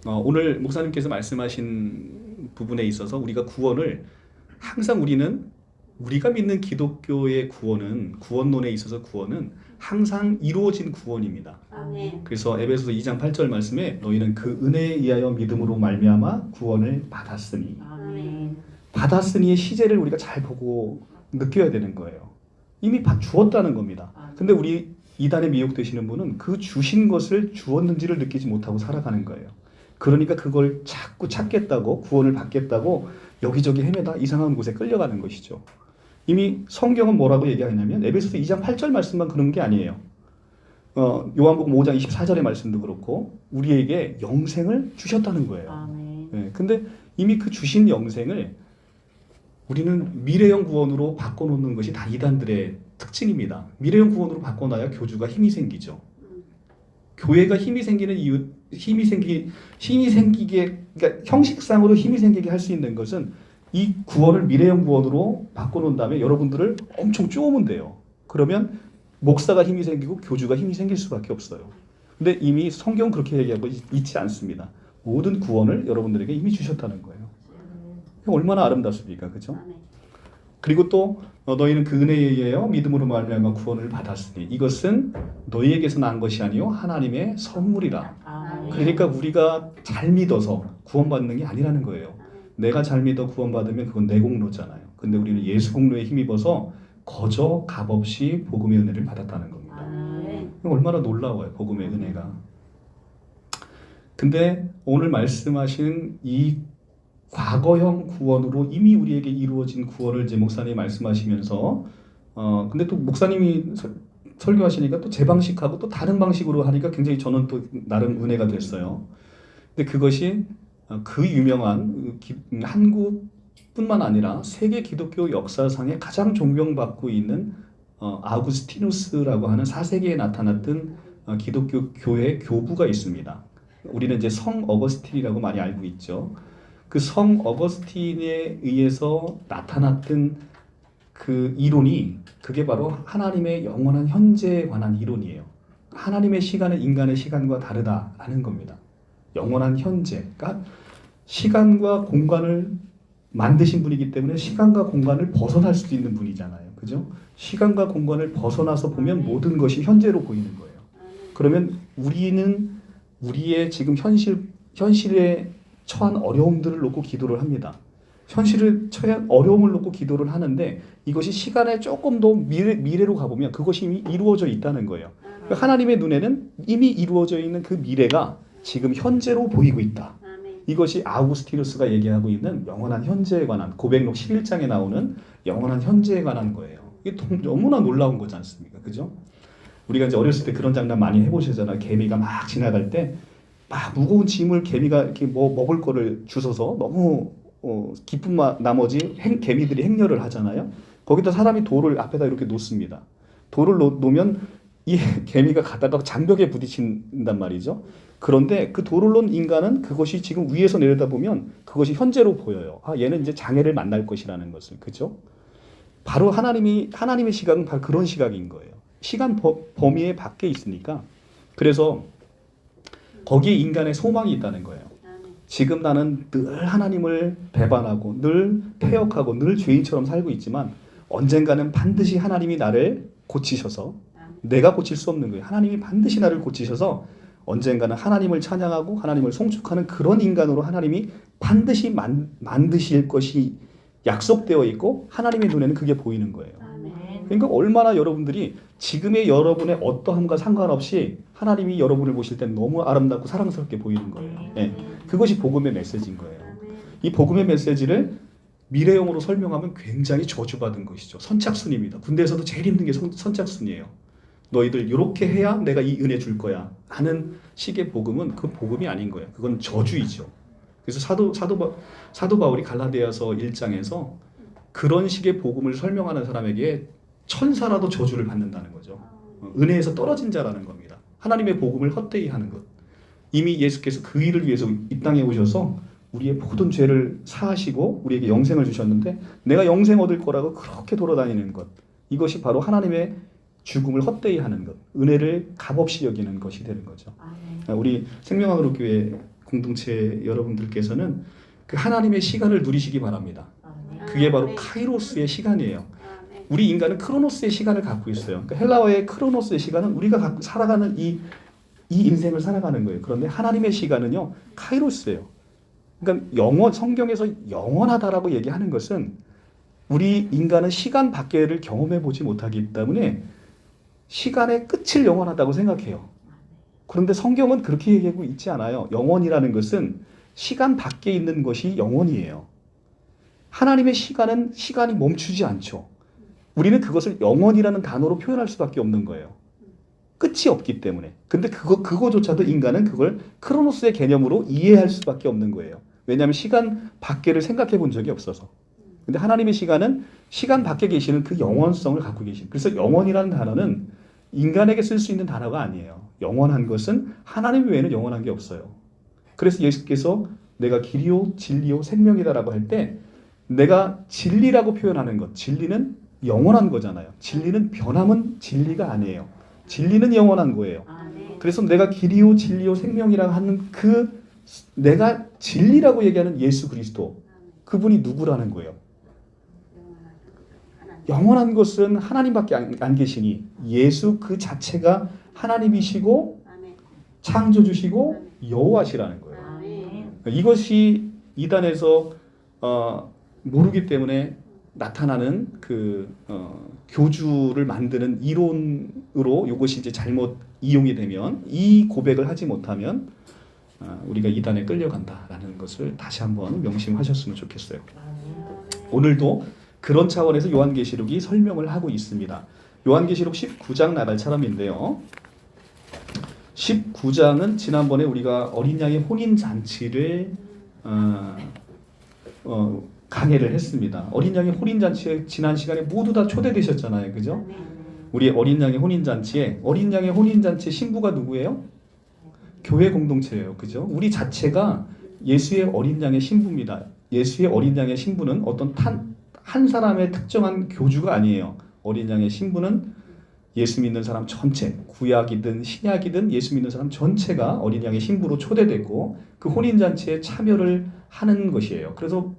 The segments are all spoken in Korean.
오늘 목사님께서 말씀하신 부분에 있어서 우리가 구원을 항상 우리가 믿는 기독교의 구원론에 있어서 구원은 항상 이루어진 구원입니다. 아멘. 그래서 에베소서 2장 8절 말씀에 너희는 그 은혜에 의하여 믿음으로 말미암아 구원을 받았으니 아멘. 받았으니의 시제를 우리가 잘 보고 느껴야 되는 거예요. 이미 주었다는 겁니다. 근데 우리 이단에 미혹되시는 분은 그 주신 것을 주었는지를 느끼지 못하고 살아가는 거예요. 그러니까 그걸 자꾸 찾겠다고 구원을 받겠다고 여기저기 헤매다 이상한 곳에 끌려가는 것이죠. 이미 성경은 뭐라고 얘기하냐면 에베소서 2장 8절 말씀만 그런 게 아니에요. 요한복음 5장 24절의 말씀도 그렇고 우리에게 영생을 주셨다는 거예요. 아멘. 근데 이미 그 주신 영생을 우리는 미래형 구원으로 바꿔놓는 것이 다 이단들의 특징입니다. 미래형 구원으로 바꿔놔야 교주가 힘이 생기죠. 교회가 힘이 생기는 이유, 힘이 생기게, 그러니까 형식상으로 힘이 생기게 할 수 있는 것은 이 구원을 미래형 구원으로 바꿔놓은 다음에 여러분들을 엄청 쪼으면 돼요. 그러면 목사가 힘이 생기고 교주가 힘이 생길 수밖에 없어요. 근데 이미 성경은 그렇게 얘기하고 있지 않습니다. 모든 구원을 여러분들에게 이미 주셨다는 거예요. 얼마나 아름답습니까, 그죠? 그리고 또 너희는 그 은혜에 의하여 믿음으로 말미암아 구원을 받았으니 이것은 너희에게서 난 것이 아니요 하나님의 선물이라. 아멘. 그러니까 우리가 잘 믿어서 구원받는 게 아니라는 거예요. 내가 잘 믿어 구원받으면 그건 내 공로잖아요. 근데 우리는 예수 공로에 힘입어서 거저 값없이 복음의 은혜를 받았다는 겁니다. 아멘. 얼마나 놀라워요, 복음의 은혜가. 근데 오늘 말씀하신 이 과거형 구원으로 이미 우리에게 이루어진 구원을 제 목사님이 말씀하시면서 근데 또 목사님이 설교하시니까 또 제 방식하고 또 다른 방식으로 하니까 굉장히 저는 또 나름 은혜가 됐어요. 근데 그것이 그 유명한 한국뿐만 아니라 세계 기독교 역사상에 가장 존경받고 있는 아우구스티누스라고 하는 4세기에 나타났던 기독교 교회 교부가 있습니다. 우리는 이제 성 어거스틴이라고 많이 알고 있죠. 그 성 어거스틴에 의해서 나타났던 그 이론이 그게 바로 하나님의 영원한 현재에 관한 이론이에요. 하나님의 시간은 인간의 시간과 다르다라는 겁니다. 영원한 현재, 그러니까 시간과 공간을 만드신 분이기 때문에 시간과 공간을 벗어날 수도 있는 분이잖아요. 그죠? 시간과 공간을 벗어나서 보면 모든 것이 현재로 보이는 거예요. 그러면 우리는 우리의 지금 현실에 처한 어려움들을 놓고 기도를 합니다. 현실을 처한 어려움을 놓고 기도를 하는데 이것이 시간에 조금 더 미래로 가보면 그것이 이미 이루어져 있다는 거예요. 그러니까 하나님의 눈에는 이미 이루어져 있는 그 미래가 지금 현재로 보이고 있다. 이것이 아우구스티누스가 얘기하고 있는 영원한 현재에 관한 고백록 11장에 나오는 영원한 현재에 관한 거예요. 이게 너무나 놀라운 거지 않습니까? 그죠? 우리가 이제 어렸을 때 그런 장난 많이 해보시잖아요. 개미가 막 지나갈 때 막 무거운 짐을 개미가 이렇게 먹을 거를 주워서 너무 기쁜 나머지 개미들이 행렬을 하잖아요. 거기다 사람이 돌을 앞에다 이렇게 놓습니다. 돌을 놓으면 이 개미가 가다가 장벽에 부딪힌단 말이죠. 그런데 그 돌을 놓은 인간은 그것이 지금 위에서 내려다보면 그것이 현재로 보여요. 얘는 이제 장애를 만날 것이라는 것을. 그죠? 바로 하나님의 시각은 바로 그런 시각인 거예요. 시간 범위에 밖에 있으니까. 그래서 거기에 인간의 소망이 있다는 거예요. 지금 나는 늘 하나님을 배반하고 늘 패역하고 늘 죄인처럼 살고 있지만 언젠가는 반드시 하나님이 나를 고치셔서 내가 고칠 수 없는 거예요. 하나님이 반드시 나를 고치셔서 언젠가는 하나님을 찬양하고 하나님을 송축하는 그런 인간으로 하나님이 반드시 만드실 것이 약속되어 있고 하나님의 눈에는 그게 보이는 거예요. 그러니까 얼마나 여러분들이 지금의 여러분의 어떠함과 상관없이 하나님이 여러분을 보실 때 너무 아름답고 사랑스럽게 보이는 거예요. 네. 그것이 복음의 메시지인 거예요. 이 복음의 메시지를 미래형으로 설명하면 굉장히 저주받은 것이죠. 선착순입니다. 군대에서도 제일 힘든 게 선착순이에요. 너희들 이렇게 해야 내가 이 은혜 줄 거야 하는 식의 복음은 그 복음이 아닌 거예요. 그건 저주이죠. 그래서 사도 바울이 갈라디아서 1장에서 그런 식의 복음을 설명하는 사람에게 천사라도 저주를 받는다는 거죠. 은혜에서 떨어진 자라는 겁니다. 하나님의 복음을 헛되이 하는 것. 이미 예수께서 그 일을 위해서 이 땅에 오셔서 우리의 모든 죄를 사하시고 우리에게 영생을 주셨는데 내가 영생 얻을 거라고 그렇게 돌아다니는 것. 이것이 바로 하나님의 죽음을 헛되이 하는 것. 은혜를 값없이 여기는 것이 되는 거죠. 우리 생명학으로 교회 공동체 여러분들께서는 그 하나님의 시간을 누리시기 바랍니다. 그게 바로 카이로스의 시간이에요. 우리 인간은 크로노스의 시간을 갖고 있어요. 그러니까 헬라어의 크로노스의 시간은 우리가 살아가는 이 인생을 살아가는 거예요. 그런데 하나님의 시간은요, 카이로스예요. 그러니까 성경에서 영원하다라고 얘기하는 것은 우리 인간은 시간 밖에를 경험해 보지 못하기 때문에 시간의 끝을 영원하다고 생각해요. 그런데 성경은 그렇게 얘기하고 있지 않아요. 영원이라는 것은 시간 밖에 있는 것이 영원이에요. 하나님의 시간은 시간이 멈추지 않죠. 우리는 그것을 영원이라는 단어로 표현할 수밖에 없는 거예요. 끝이 없기 때문에. 근데 그거조차도 인간은 그걸 크로노스의 개념으로 이해할 수밖에 없는 거예요. 왜냐하면 시간 밖에를 생각해 본 적이 없어서. 근데 하나님의 시간은 시간 밖에 계시는 그 영원성을 갖고 계신. 그래서 영원이라는 단어는 인간에게 쓸 수 있는 단어가 아니에요. 영원한 것은 하나님 외에는 영원한 게 없어요. 그래서 예수께서 내가 길이요 진리요 생명이다라고 할 때 내가 진리라고 표현하는 것, 진리는 영원한 거잖아요. 진리는 변함은 진리가 아니에요. 진리는 영원한 거예요. 그래서 내가 길이요 진리요 생명이라고 하는 그 내가 진리라고 얘기하는 예수 그리스도, 그분이 누구라는 거예요. 영원한 것은 하나님밖에 안 계시니 예수 그 자체가 하나님이시고 창조주시고 여호와시라는 거예요. 이것이 이단에서 모르기 때문에 나타나는 교주를 만드는 이론으로 이것이 이제 잘못 이용이 되면, 이 고백을 하지 못하면 우리가 이단에 끌려간다라는 것을 다시 한번 명심하셨으면 좋겠어요. 오늘도 그런 차원에서 요한계시록이 설명을 하고 있습니다. 요한계시록 19장 나갈처럼인데요. 19장은 지난번에 우리가 어린 양의 혼인 잔치를 강해를 했습니다. 어린 양의 혼인 잔치에 지난 시간에 모두 다 초대되셨잖아요, 그죠? 우리 어린 양의 혼인 잔치에 신부가 누구예요? 교회 공동체예요, 그죠? 우리 자체가 예수의 어린 양의 신부입니다. 예수의 어린 양의 신부는 어떤 한 사람의 특정한 교주가 아니에요. 어린 양의 신부는 예수 믿는 사람 전체, 구약이든 신약이든 예수 믿는 사람 전체가 어린 양의 신부로 초대됐고 그 혼인잔치에 참여를 하는 것이에요. 그래서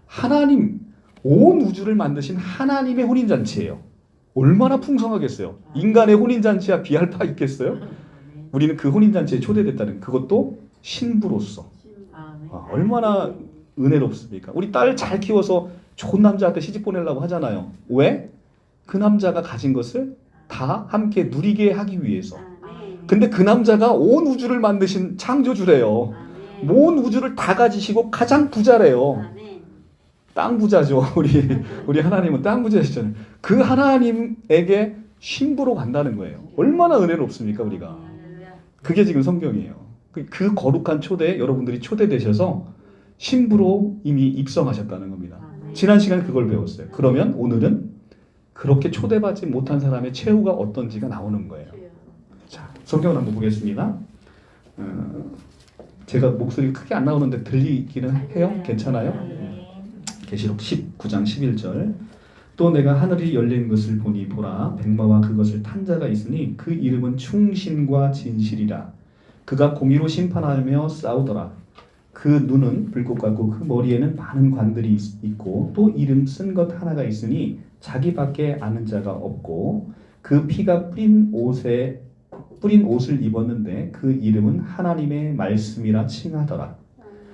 하나님, 온 우주를 만드신 하나님의 혼인잔치예요. 얼마나 풍성하겠어요. 인간의 혼인잔치야 비할 바 있겠어요? 우리는 그 혼인잔치에 초대됐다는, 그것도 신부로서. 얼마나 은혜롭습니까? 우리 딸 잘 키워서 좋은 남자한테 시집 보내려고 하잖아요. 왜? 그 남자가 가진 것을 다 함께 누리게 하기 위해서. 근데 그 남자가 온 우주를 만드신 창조주래요. 온 우주를 다 가지시고 가장 부자래요. 땅 부자죠. 우리 하나님은 땅 부자시잖아요. 그 하나님에게 신부로 간다는 거예요. 얼마나 은혜롭습니까, 우리가. 그게 지금 성경이에요. 그 거룩한 초대에 여러분들이 초대되셔서 신부로 이미 입성하셨다는 겁니다. 지난 시간에 그걸 배웠어요. 그러면 오늘은 그렇게 초대받지 못한 사람의 최후가 어떤지가 나오는 거예요. 자, 성경을 한번 보겠습니다. 제가 목소리 크게 안 나오는데 들리기는 해요? 괜찮아요? 계시록 19장 11절. 또 내가 하늘이 열린 것을 보니 보라, 백마와 그것을 탄 자가 있으니 그 이름은 충신과 진실이라. 그가 공의로 심판하며 싸우더라. 그 눈은 불꽃 같고 그 머리에는 많은 관들이 있고 또 이름 쓴 것 하나가 있으니 자기밖에 아는 자가 없고 그 피가 뿌린 옷을 입었는데 그 이름은 하나님의 말씀이라 칭하더라.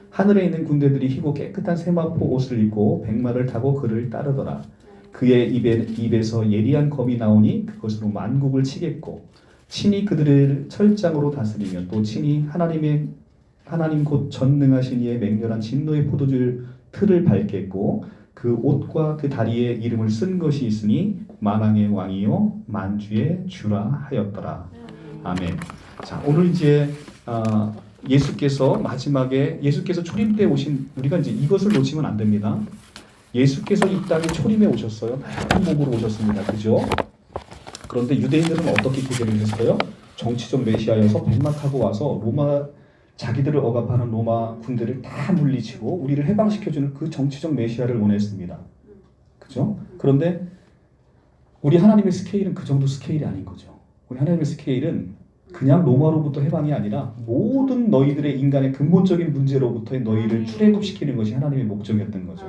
하늘에 있는 군대들이 희고 깨끗한 세마포 옷을 입고 백마를 타고 그를 따르더라. 그의 입에서 예리한 검이 나오니 그것으로 만국을 치겠고 친히 그들을 철장으로 다스리며 또 친히 하나님 곧 전능하신 이의 맹렬한 진노의 포도주 틀을 밟겠고 그 옷과 그 다리에 이름을 쓴 것이 있으니 만왕의 왕이요 만주의 주라 하였더라. 아멘. 자, 오늘 이제 예수께서 마지막에 예수께서 초림 때 오신, 우리가 이제 이것을 놓치면 안 됩니다. 예수께서 이 땅에 초림에 오셨어요. 큰 몸으로 오셨습니다. 그죠? 그런데 유대인들은 어떻게 기대를 했어요? 정치적 메시아여서 백마 타고 와서 자기들을 억압하는 로마 군대를 다 물리치고 우리를 해방시켜주는 그 정치적 메시아를 원했습니다. 그죠? 그런데 우리 하나님의 스케일은 그 정도 스케일이 아닌 거죠. 우리 하나님의 스케일은 그냥 로마로부터 해방이 아니라 모든 너희들의 인간의 근본적인 문제로부터의 너희를 출애굽시키는 것이 하나님의 목적이었던 거죠.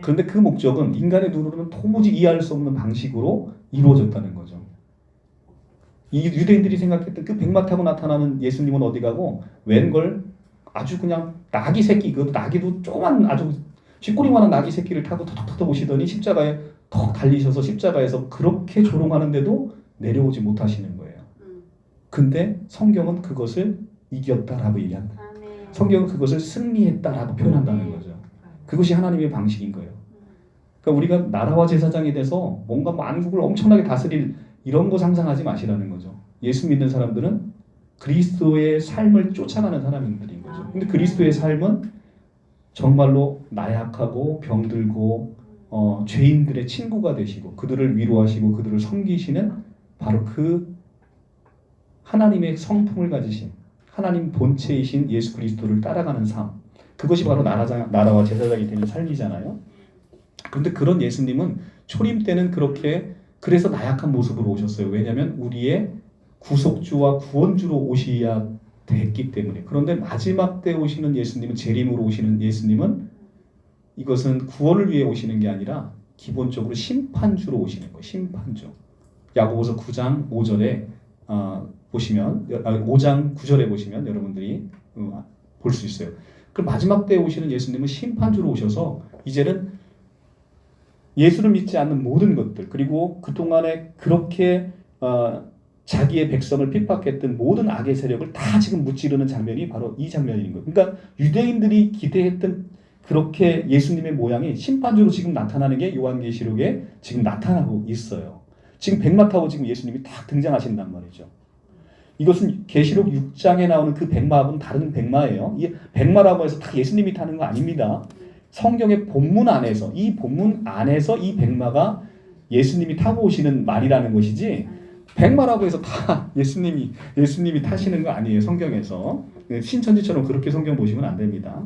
그런데 그 목적은 인간의 눈으로는 도무지 이해할 수 없는 방식으로 이루어졌다는 거죠. 이 유대인들이 생각했던 그 백마 타고 나타나는 예수님은 어디 가고 웬걸 아주 그냥 나귀 새끼, 그 나귀도 조그만 아주 쥐꼬리만한 나귀 새끼를 타고 터덕터덕 오시더니 십자가에 턱 달리셔서 십자가에서 그렇게 조롱하는데도 내려오지 못하시는 거예요. 근데 성경은 그것을 이겼다라고 얘기한다. 성경은 그것을 승리했다라고 표현한다는 거죠. 그것이 하나님의 방식인 거예요. 그러니까 우리가 나라와 제사장이 돼서 뭔가 만국을 엄청나게 다스릴 이런 거 상상하지 마시라는 거죠. 예수 믿는 사람들은 그리스도의 삶을 쫓아가는 사람들인 거죠. 근데 그리스도의 삶은 정말로 나약하고 병들고 죄인들의 친구가 되시고 그들을 위로하시고 그들을 섬기시는 바로 그 하나님의 성품을 가지신 하나님 본체이신 예수 그리스도를 따라가는 삶, 그것이 바로 나라와 제사장이 되는 삶이잖아요. 그런데 그런 예수님은 초림 때는 그래서 나약한 모습으로 오셨어요. 왜냐하면 우리의 구속주와 구원주로 오셔야 됐기 때문에. 그런데 마지막 때 오시는 예수님은, 재림으로 오시는 예수님은 이것은 구원을 위해 오시는 게 아니라 기본적으로 심판주로 오시는 거예요. 심판주. 야고보서 9장 5절에 보시면 5장 9절에 보시면 여러분들이 볼 수 있어요. 그 마지막 때에 오시는 예수님은 심판주로 오셔서 이제는 예수를 믿지 않는 모든 것들, 그리고 그동안에 그렇게 자기의 백성을 핍박했던 모든 악의 세력을 다 지금 무찌르는 장면이 바로 이 장면인 거예요. 그러니까 유대인들이 기대했던 그렇게 예수님의 모양이 심판주로 지금 나타나는 게 요한계시록에 지금 나타나고 있어요. 지금 백마 타고 지금 예수님이 딱 등장하신단 말이죠. 이것은 계시록 6장에 나오는 그 백마하고는 다른 백마예요. 이 백마라고 해서 다 예수님이 타는 거 아닙니다. 성경의 본문 안에서 이 백마가 예수님이 타고 오시는 말이라는 것이지 백마라고 해서 다 예수님이 타시는 거 아니에요. 성경에서 신천지처럼 그렇게 성경 보시면 안 됩니다.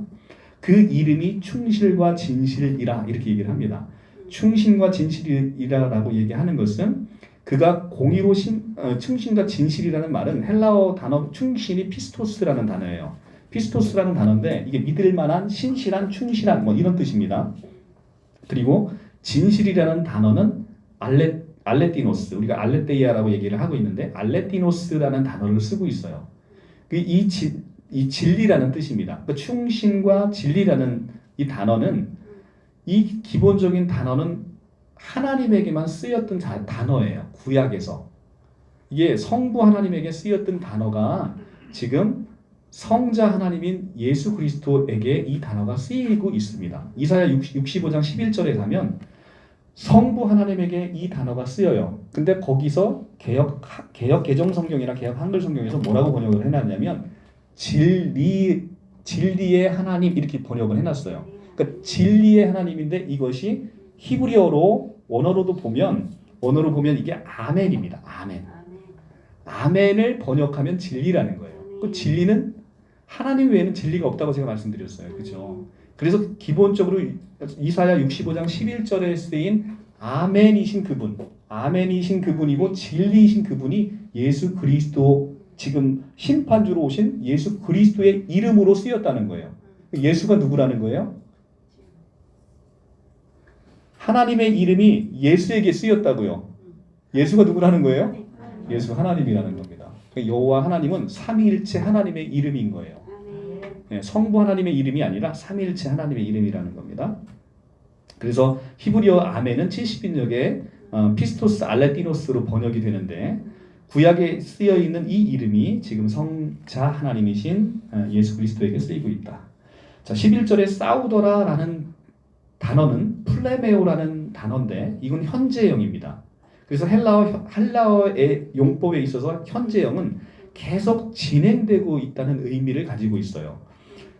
그 이름이 충실과 진실이라 이렇게 얘기를 합니다. 충신과 진실이라라고 얘기하는 것은 그가 공의로 충신과 진실이라는 말은 헬라어 단어 충신이 피스토스라는 단어예요. 피스토스라는 단어인데 이게 믿을 만한, 신실한, 충실한 뭐 이런 뜻입니다. 그리고 진실이라는 단어는 알레티노스, 우리가 알레테이아라고 얘기를 하고 있는데 알레티노스라는 단어를 쓰고 있어요. 이 진리라는 뜻입니다. 그러니까 충신과 진리라는 이 단어는, 이 기본적인 단어는 하나님에게만 쓰였던 단어예요. 구약에서. 이게 성부 하나님에게 쓰였던 단어가 지금 성자 하나님인 예수 그리스도에게 이 단어가 쓰이고 있습니다. 이사야 65장 11절에 가면 성부 하나님에게 이 단어가 쓰여요. 근데 거기서 개역 개정 성경이나 개역 한글 성경에서 뭐라고 번역을 해놨냐면 진리의 하나님 이렇게 번역을 해놨어요. 그러니까 진리의 하나님인데 이것이 히브리어로 원어로 보면 이게 아멘입니다. 아멘을 번역하면 진리라는 거예요. 그 진리는 하나님 외에는 진리가 없다고 제가 말씀드렸어요. 그렇죠? 그래서 기본적으로 이사야 65장 11절에 쓰인 아멘이신 그분이고 진리이신 그분이 예수 그리스도, 지금 심판주로 오신 예수 그리스도의 이름으로 쓰였다는 거예요. 예수가 누구라는 거예요? 하나님의 이름이 예수에게 쓰였다고요. 예수가 누구라는 거예요? 예수 하나님이라는 겁니다. 여호와 하나님은 삼위일체 하나님의 이름인 거예요. 성부 하나님의 이름이 아니라 삼위일체 하나님의 이름이라는 겁니다. 그래서 히브리어 아멘은 70인역에 피스토스 알레티노스로 번역이 되는데 구약에 쓰여 있는 이 이름이 지금 성자 하나님이신 예수 그리스도에게 쓰이고 있다. 자, 11절에 사우더라라는 단어는 플레메오라는 단어인데 이건 현재형입니다. 그래서 헬라어의 용법에 있어서 현재형은 계속 진행되고 있다는 의미를 가지고 있어요.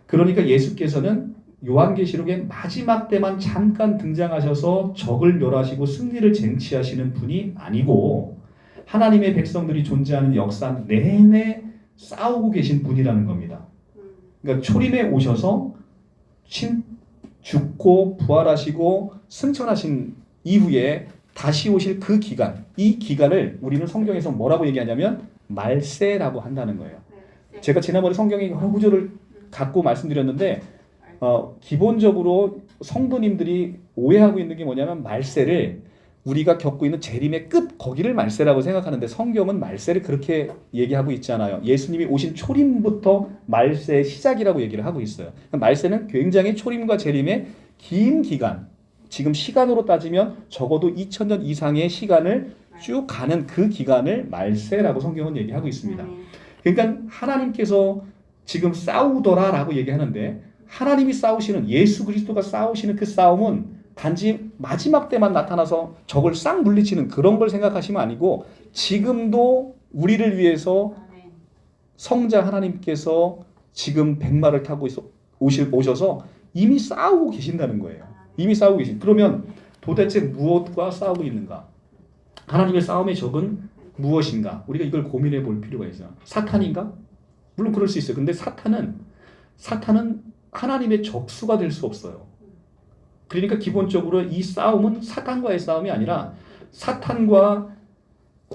그러니까 예수께서는 요한계시록의 마지막 때만 잠깐 등장하셔서 적을 멸하시고 승리를 쟁취하시는 분이 아니고 하나님의 백성들이 존재하는 역사 내내 싸우고 계신 분이라는 겁니다. 그러니까 초림에 오셔서 죽고 부활하시고 승천하신 이후에 다시 오실 그 기간, 이 기간을 우리는 성경에서 뭐라고 얘기하냐면 말세라고 한다는 거예요. 제가 지난번에 성경의 구조를 갖고 말씀드렸는데 기본적으로 성도님들이 오해하고 있는 게 뭐냐면 말세를 우리가 겪고 있는 재림의 끝 거기를 말세라고 생각하는데 성경은 말세를 그렇게 얘기하고 있지 않아요. 예수님이 오신 초림부터 말세의 시작이라고 얘기를 하고 있어요. 말세는 굉장히 초림과 재림의 긴 기간, 지금 시간으로 따지면 적어도 2000년 이상의 시간을 쭉 가는 그 기간을 말세라고 성경은 얘기하고 있습니다. 그러니까 하나님께서 지금 싸우더라라고 얘기하는데 하나님이 싸우시는 예수 그리스도가 싸우시는 그 싸움은 단지 마지막 때만 나타나서 적을 싹 물리치는 그런 걸 생각하시면 아니고 지금도 우리를 위해서 성자 하나님께서 지금 백마를 타고 오셔서 이미 싸우고 계신다는 거예요. 이미 싸우고 계신. 그러면 도대체 무엇과 싸우고 있는가? 하나님의 싸움의 적은 무엇인가? 우리가 이걸 고민해 볼 필요가 있어요. 사탄인가? 물론 그럴 수 있어요. 근데 사탄은 하나님의 적수가 될 수 없어요. 그러니까 기본적으로 이 싸움은 사탄과의 싸움이 아니라 사탄과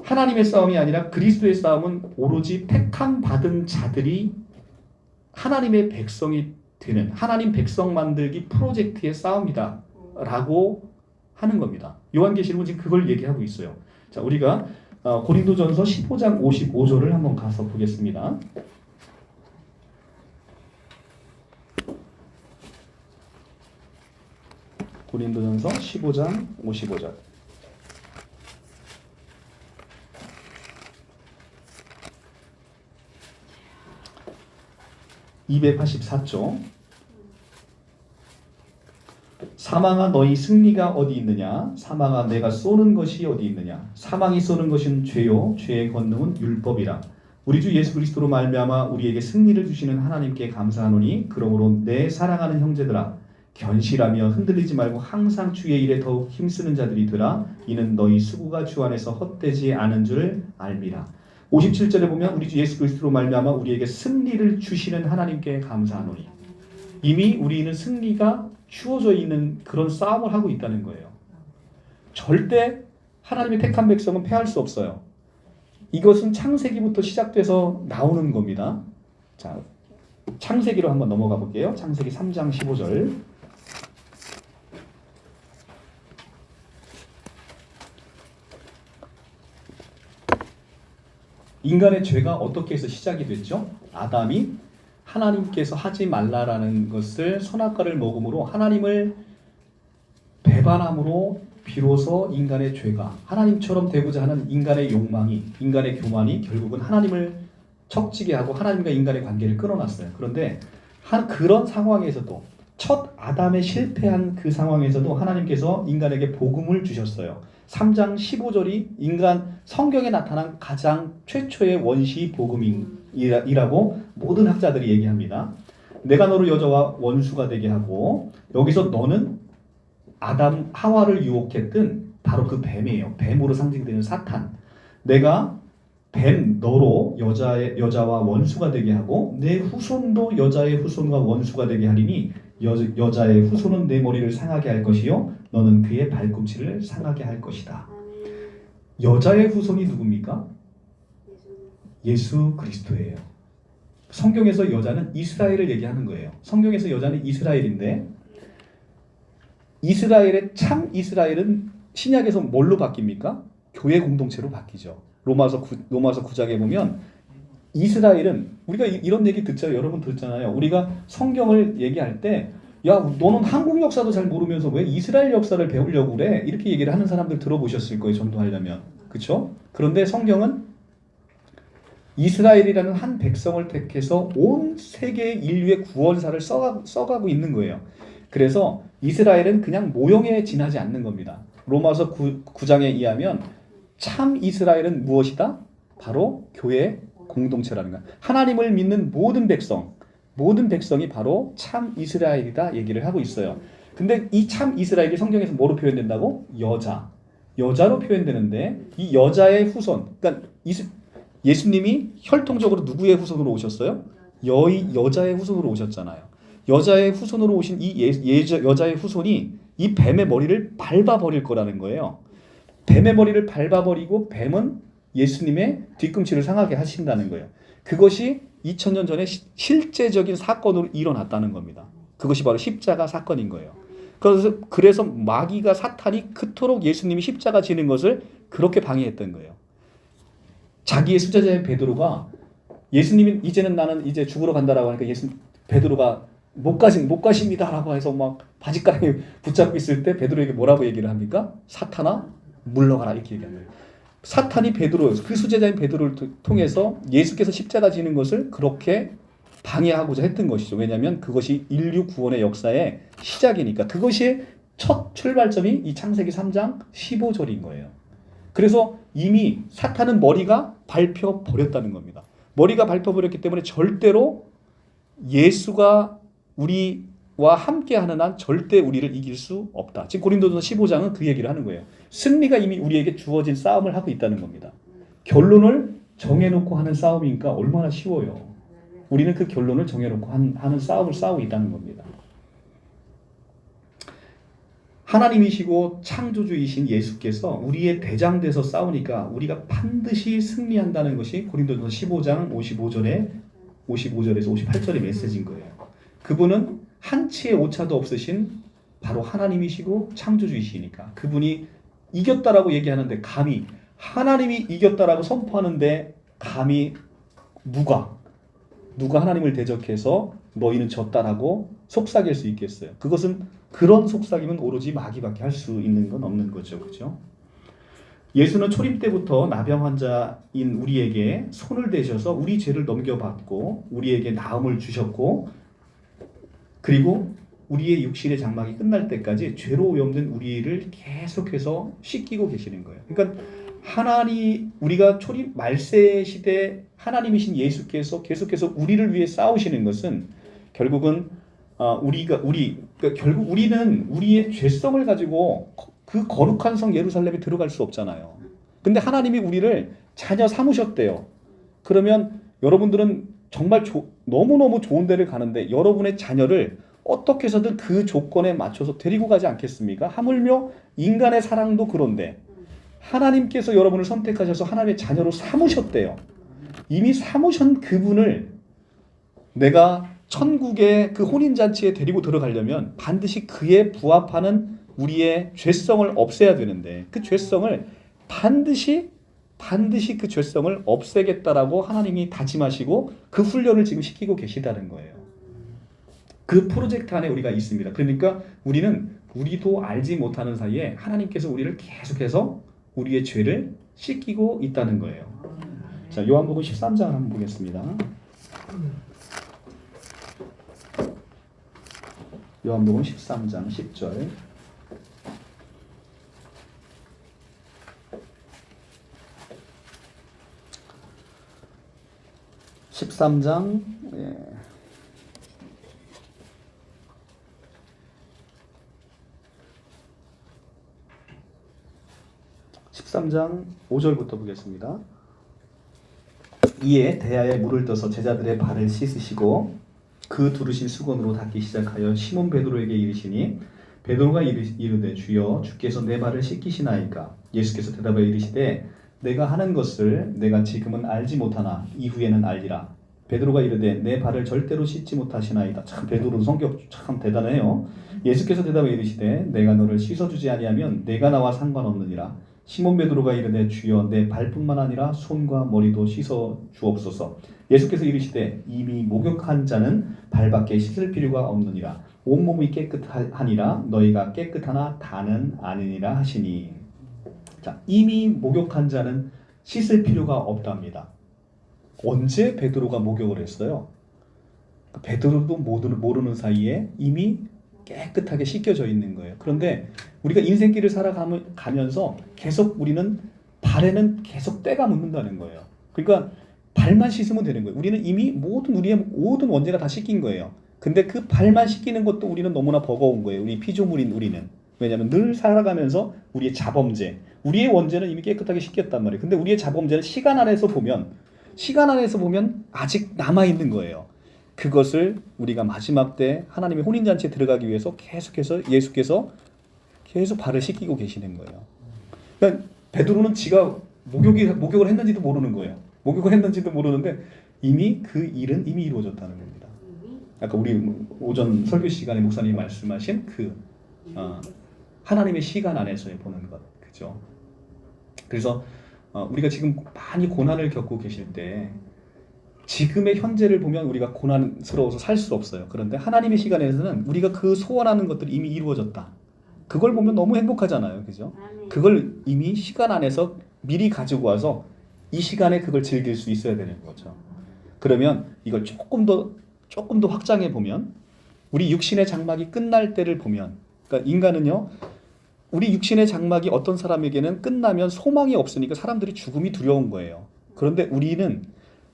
하나님의 싸움이 아니라 그리스도의 싸움은 오로지 택함 받은 자들이 하나님의 백성이 되는 하나님 백성 만들기 프로젝트의 싸움이다 라고 하는 겁니다. 요한계시록은 지금 그걸 얘기하고 있어요. 자, 우리가 고린도전서 15장 55절을 한번 가서 보겠습니다. 고린도전서 15장 55절. (284쪽) 사망아 너희 승리가 어디 있느냐? 사망아 내가 쏘는 것이 어디 있느냐? 사망이 쏘는 것은 죄요 죄의 권능은 율법이라. 우리 주 예수 그리스도로 말미암아 우리에게 승리를 주시는 하나님께 감사하노니 그러므로 내 사랑하는 형제들아 견실하며 흔들리지 말고 항상 주의 일에 더욱 힘쓰는 자들이 되라. 이는 너희 수고가 주 안에서 헛되지 않은 줄 알미라. 57절에 보면 우리 주 예수 그리스도로 말미암아 우리에게 승리를 주시는 하나님께 감사하노니 이미 우리는 승리가 주어져 있는 그런 싸움을 하고 있다는 거예요. 절대 하나님의 택한 백성은 패할 수 없어요. 이것은 창세기부터 시작돼서 나오는 겁니다. 자, 창세기로 한번 넘어가 볼게요. 창세기 3장 15절. 인간의 죄가 어떻게 해서 시작이 됐죠? 아담이 하나님께서 하지 말라라는 것을 선악과를 먹음으로 하나님을 배반함으로 비로소 인간의 죄가 하나님처럼 되고자 하는 인간의 욕망이 인간의 교만이 결국은 하나님을 척지게 하고 하나님과 인간의 관계를 끊어놨어요. 그런데 그런 상황에서도 첫 아담의 실패한 그 상황에서도 하나님께서 인간에게 복음을 주셨어요. 3장 15절이 인간 성경에 나타난 가장 최초의 원시 복음이라고 모든 학자들이 얘기합니다. 내가 너를 여자와 원수가 되게 하고 여기서 너는 아담 하와를 유혹했던 바로 그 뱀이에요. 뱀으로 상징되는 사탄. 내가 뱀 너로 여자와 원수가 되게 하고 내 후손도 여자의 후손과 원수가 되게 하리니 여자의 후손은 내 머리를 상하게 할 것이요 너는 그의 발꿈치를 상하게 할 것이다. 여자의 후손이 누굽니까? 예수 그리스도예요. 성경에서 여자는 이스라엘을 얘기하는 거예요. 성경에서 여자는 이스라엘인데 이스라엘의 참 이스라엘은 신약에서 뭘로 바뀝니까? 교회 공동체로 바뀌죠. 로마서 9장에 보면 이스라엘은 우리가 이런 얘기 듣죠. 여러분 듣잖아요. 우리가 성경을 얘기할 때 야 너는 한국 역사도 잘 모르면서 왜 이스라엘 역사를 배우려고 그래? 이렇게 얘기를 하는 사람들 들어보셨을 거예요. 전도하려면. 그렇죠? 그런데 성경은 이스라엘이라는 한 백성을 택해서 온 세계 인류의 구원사를 써가고 있는 거예요. 그래서 이스라엘은 그냥 모형에 지나지 않는 겁니다. 로마서 9장에 의하면 참 이스라엘은 무엇이다? 바로 교회 공동체라는 거야. 하나님을 믿는 모든 백성이 바로 참 이스라엘이다 얘기를 하고 있어요. 근데 이 참 이스라엘이 성경에서 뭐로 표현된다고? 여자로 표현되는데 이 여자의 후손, 그러니까 예수님이 혈통적으로 누구의 후손으로 오셨어요? 여자의 후손으로 오셨잖아요. 여자의 후손으로 오신 이 여자의 후손이 이 뱀의 머리를 밟아버릴 거라는 거예요. 뱀의 머리를 밟아버리고 뱀은 예수님의 뒤꿈치를 상하게 하신다는 거예요. 그것이 2000년 전에 실제적인 사건으로 일어났다는 겁니다. 그것이 바로 십자가 사건인 거예요. 그래서 마귀가 사탄이 그토록 예수님이 십자가 지는 것을 그렇게 방해했던 거예요. 자기의 수제자인 베드로가 예수님이 이제는 나는 이제 죽으러 간다라고 하니까 베드로가 못 가십니다라고 해서 막 바지가랑이 붙잡고 있을 때 베드로에게 뭐라고 얘기를 합니까? 사탄아 물러가라 이렇게 얘기한 거예요. 사탄이 베드로, 그 수제자인 베드로를 통해서 예수께서 십자가 지는 것을 그렇게 방해하고자 했던 것이죠. 왜냐하면 그것이 인류 구원의 역사의 시작이니까. 그것이 첫 출발점이 이 창세기 3장 15절인 거예요. 그래서 이미 사탄은 머리가 밟혀버렸다는 겁니다. 머리가 밟혀버렸기 때문에 절대로 예수가 우리와 함께하는 한 절대 우리를 이길 수 없다. 지금 고린도전서 15장은 그 얘기를 하는 거예요. 승리가 이미 우리에게 주어진 싸움을 하고 있다는 겁니다. 결론을 정해놓고 하는 싸움이니까 얼마나 쉬워요. 우리는 그 결론을 정해놓고 하는 싸움을 싸우고 있다는 겁니다. 하나님이시고 창조주이신 예수께서 우리의 대장 돼서 싸우니까 우리가 반드시 승리한다는 것이 고린도전서 15장 55절에서 58절의 메시지인 거예요. 그분은 한치의 오차도 없으신 바로 하나님이시고 창조주이시니까 그분이 이겼다라고 얘기하는데 감히 하나님이 이겼다라고 선포하는데 감히 누가 하나님을 대적해서 너희는 졌다라고 속삭일 수 있겠어요. 그런 속삭임은 오로지 마귀밖에 할 수 있는 건 없는 거죠. 그죠? 예수는 초림 때부터 나병 환자인 우리에게 손을 대셔서 우리 죄를 넘겨받고 우리에게 나음을 주셨고 그리고 우리의 육신의 장막이 끝날 때까지 죄로 오염된 우리를 계속해서 씻기고 계시는 거예요. 그러니까 우리가 초림 말세 시대 하나님이신 예수께서 계속해서 우리를 위해 싸우시는 것은 결국은 결국 우리는 우리의 죄성을 가지고 그 거룩한 성 예루살렘에 들어갈 수 없잖아요. 근데 하나님이 우리를 자녀 삼으셨대요. 그러면 여러분들은 정말 너무너무 좋은 데를 가는데 여러분의 자녀를 어떻게 해서든 그 조건에 맞춰서 데리고 가지 않겠습니까? 하물며 인간의 사랑도 그런데 하나님께서 여러분을 선택하셔서 하나님의 자녀로 삼으셨대요. 이미 삼으신 그분을 내가 천국의 그 혼인잔치에 데리고 들어가려면 반드시 그에 부합하는 우리의 죄성을 없애야 되는데 그 죄성을 반드시 그 죄성을 없애겠다라고 하나님이 다짐하시고 그 훈련을 지금 시키고 계시다는 거예요. 그 프로젝트 안에 우리가 있습니다. 그러니까 우리도 알지 못하는 사이에 하나님께서 우리를 계속해서 우리의 죄를 씻기고 있다는 거예요. 자, 요한복음 13장을 한번 보겠습니다. 요한복음 13장 10절. 예. 13장 5절부터 보겠습니다. 이에 대야에 물을 떠서 제자들의 발을 씻으시고 그 두르신 수건으로 닦기 시작하여 시몬 베드로에게 이르시니 베드로가 이르되 주여 주께서 내 발을 씻기시나이까. 예수께서 대답하여 이르시되 내가 하는 것을 내가 지금은 알지 못하나 이후에는 알리라. 베드로가 이르되 내 발을 절대로 씻지 못하시나이다. 참 베드로 성격 참 대단해요. 예수께서 대답하여 이르시되 내가 너를 씻어주지 아니하면 내가 나와 상관없느니라. 시몬 베드로가 이르되 주여 내 발뿐만 아니라 손과 머리도 씻어 주옵소서. 예수께서 이르시되 이미 목욕한 자는 발밖에 씻을 필요가 없느니라. 온몸이 깨끗하니라. 너희가 깨끗하나 다는 아니니라 하시니. 자, 이미 목욕한 자는 씻을 필요가 없답니다. 언제 베드로가 목욕을 했어요? 베드로도 모르는 사이에 이미 깨끗하게 씻겨져 있는 거예요. 그런데 우리가 인생길을 살아가면서 계속 우리는 발에는 계속 때가 묻는다는 거예요. 그러니까 발만 씻으면 되는 거예요. 우리는 이미 우리의 모든 원죄가 다 씻긴 거예요. 근데 그 발만 씻기는 것도 우리는 너무나 버거운 거예요. 우리 피조물인 우리는. 왜냐하면 늘 살아가면서 우리의 자범죄, 우리의 원죄는 이미 깨끗하게 씻겼단 말이에요. 근데 우리의 자범죄는 시간 안에서 보면 아직 남아있는 거예요. 그것을 우리가 마지막 때 하나님의 혼인잔치에 들어가기 위해서 계속해서 예수께서 계속 발을 씻기고 계시는 거예요. 그러니까 베드로는 지가 목욕을 했는지도 모르는 거예요. 목욕을 했는지도 모르는데 이미 그 일은 이미 이루어졌다는 겁니다. 아까 우리 오전 설교 시간에 목사님이 말씀하신 그 하나님의 시간 안에서의 보는 것, 그죠? 그래서 우리가 지금 많이 고난을 겪고 계실 때 지금의 현재를 보면 우리가 고난스러워서 살 수 없어요. 그런데 하나님의 시간에서는 우리가 그 소원하는 것들이 이미 이루어졌다. 그걸 보면 너무 행복하잖아요, 그죠? 그걸 이미 시간 안에서 미리 가지고 와서 이 시간에 그걸 즐길 수 있어야 되는 거죠. 그러면 이걸 조금 더 확장해 보면 우리 육신의 장막이 끝날 때를 보면, 그러니까 인간은요, 우리 육신의 장막이 어떤 사람에게는 끝나면 소망이 없으니까 사람들이 죽음이 두려운 거예요. 그런데 우리는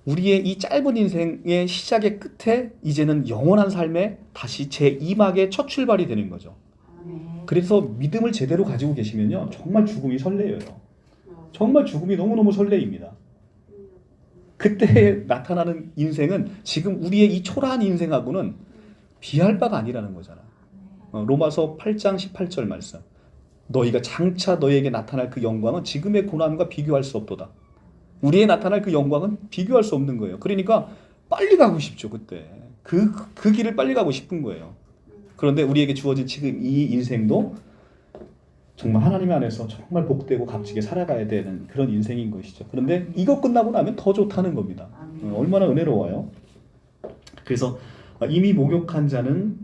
우리의 이 짧은 인생의 시작의 끝에 이제는 영원한 삶에 다시 제2막의 첫 출발이 되는 거죠. 그래서 믿음을 제대로 가지고 계시면요, 정말 죽음이 설레요. 정말 죽음이 너무너무 설레입니다. 그때 나타나는 인생은 지금 우리의 이 초라한 인생하고는 비할 바가 아니라는 거잖아. 로마서 8장 18절 말씀. 너희가 장차 너희에게 나타날 그 영광은 지금의 고난과 비교할 수 없도다. 우리에 나타날 그 영광은 비교할 수 없는 거예요. 그러니까 빨리 가고 싶죠, 그때. 그 길을 빨리 가고 싶은 거예요. 그런데 우리에게 주어진 지금 이 인생도 정말 하나님 안에서 정말 복되고 값지게 살아가야 되는 그런 인생인 것이죠. 그런데 이거 끝나고 나면 더 좋다는 겁니다. 얼마나 은혜로워요. 그래서 이미 목욕한 자는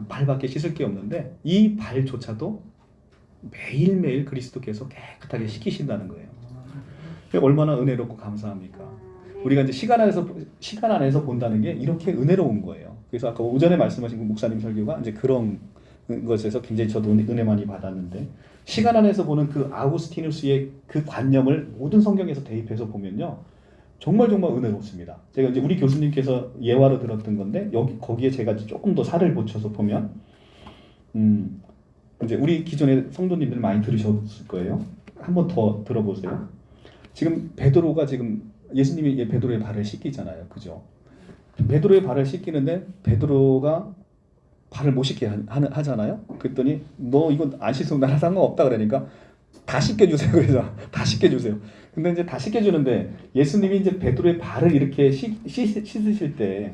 발밖에 씻을 게 없는데 이 발조차도 매일매일 그리스도께서 깨끗하게 씻기신다는 거예요. 얼마나 은혜롭고 감사합니까? 우리가 이제 시간 안에서 본다는 게 이렇게 은혜로운 거예요. 그래서 아까 오전에 말씀하신 그 목사님 설교가 이제 그런 것에서 굉장히 저도 은혜 많이 받았는데, 시간 안에서 보는 그 아우구스티누스의 그 관념을 모든 성경에서 대입해서 보면요, 정말 은혜롭습니다. 제가 이제 우리 교수님께서 예화로 들었던 건데 거기에 제가 조금 더 살을 붙여서 보면 이제 우리 기존의 성도님들 많이 들으셨을 거예요. 한번 더 들어보세요. 지금 베드로가 지금 예수님이 베드로의 발을 씻기잖아요, 그죠? 베드로의 발을 씻기는데 베드로가 발을 못 씻게 하잖아요. 그랬더니 너 이거 안 씻으면 나랑 상관없다 그러니까 다 씻겨주세요. 그래서 다 씻겨주세요. 근데 이제 다 씻겨주는데 예수님이 이제 베드로의 발을 이렇게 씻으실 때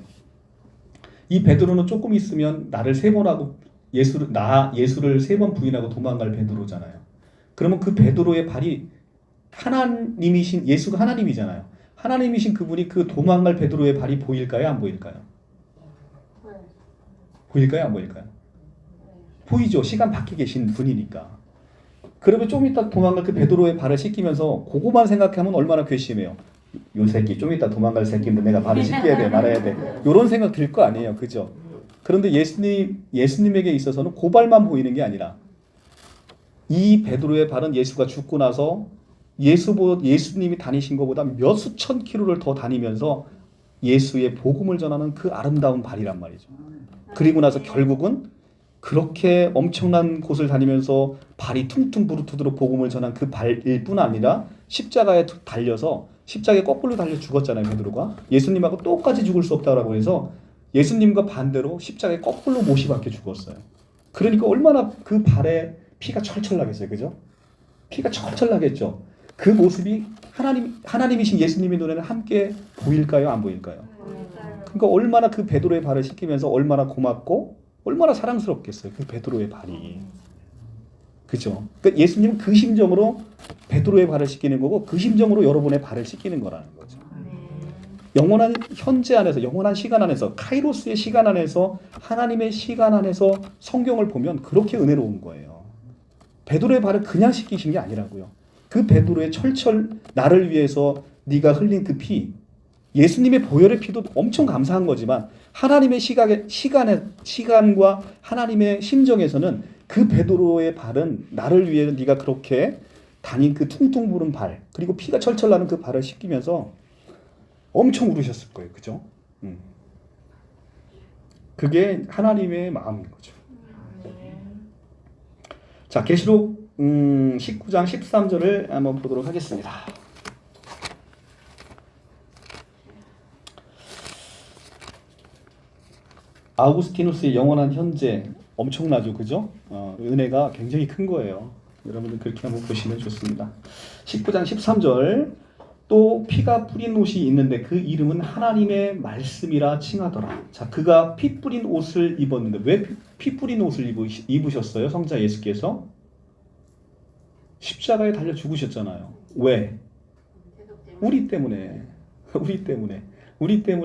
이 베드로는 조금 있으면 나를 3번 하고 예수를 3번 부인하고 도망갈 베드로잖아요. 그러면 그 베드로의 발이 하나님이신 예수가 하나님이잖아요. 하나님이신 그분이 그 도망갈 베드로의 발이 보일까요? 안 보일까요? 보일까요? 안 보일까요? 보이죠. 시간 밖에 계신 분이니까. 그러면 좀 이따 도망갈 그 베드로의 발을 씻기면서 그거만 생각하면 얼마나 괘씸해요. 요 새끼 좀 이따 도망갈 새끼인데 내가 발을 씻겨야 돼 말아야 돼. 이런 생각 들 거 아니에요. 그죠? 그런데 예수님에게 있어서는 그 발만 보이는 게 아니라 이 베드로의 발은 예수가 죽고 나서 예수님이 다니신 것보다 몇 수천 킬로를 더 다니면서 예수의 복음을 전하는 그 아름다운 발이란 말이죠. 그리고 나서 결국은 그렇게 엄청난 곳을 다니면서 발이 퉁퉁 부르트도록 복음을 전한 그 발일 뿐 아니라 십자가에 달려서 십자가에 거꾸로 달려 죽었잖아요. 베드로가 예수님하고 똑같이 죽을 수 없다고 해서 예수님과 반대로 십자가에 거꾸로 못이 박혀 죽었어요. 그러니까 얼마나 그 발에 피가 철철 나겠어요. 그죠? 피가 철철 나겠죠. 그 모습이 하나님이신 예수님의 눈에는 함께 보일까요? 안 보일까요? 그러니까 얼마나 그 베드로의 발을 씻기면서 얼마나 고맙고 얼마나 사랑스럽겠어요. 그 베드로의 발이. 그죠? 그러니까 예수님은 그 심정으로 베드로의 발을 씻기는 거고 그 심정으로 여러분의 발을 씻기는 거라는 거죠. 영원한 현재 안에서, 영원한 시간 안에서, 카이로스의 시간 안에서, 하나님의 시간 안에서 성경을 보면 그렇게 은혜로운 거예요. 베드로의 발을 그냥 씻기신 게 아니라고요. 그 베드로의 철철 나를 위해서 네가 흘린 그 피, 예수님의 보혈의 피도 엄청 감사한 거지만 하나님의 시간과 하나님의 심정에서는 그 베드로의 발은 나를 위해 네가 그렇게 다닌 그 퉁퉁 부른 발, 그리고 피가 철철 나는 그 발을 씻기면서 엄청 울으셨을 거예요. 그죠? 그게 하나님의 마음인 거죠. 자, 계시록 19장 13절을 한번 보도록 하겠습니다. 아우구스티누스의 영원한 현재 엄청나죠, 그죠? 은혜가 굉장히 큰 거예요. 여러분들 그렇게 한번 보시면 좋습니다. 19장 13절 또 피가 뿌린 옷이 있는데 그 이름은 하나님의 말씀이라 칭하더라. 자, 그가 피 뿌린 옷을 입었는데 왜 피 뿌린 옷을 입으셨어요? 성자 예수께서 십자가에 달려 죽으셨잖아요. 왜? 우리 때문에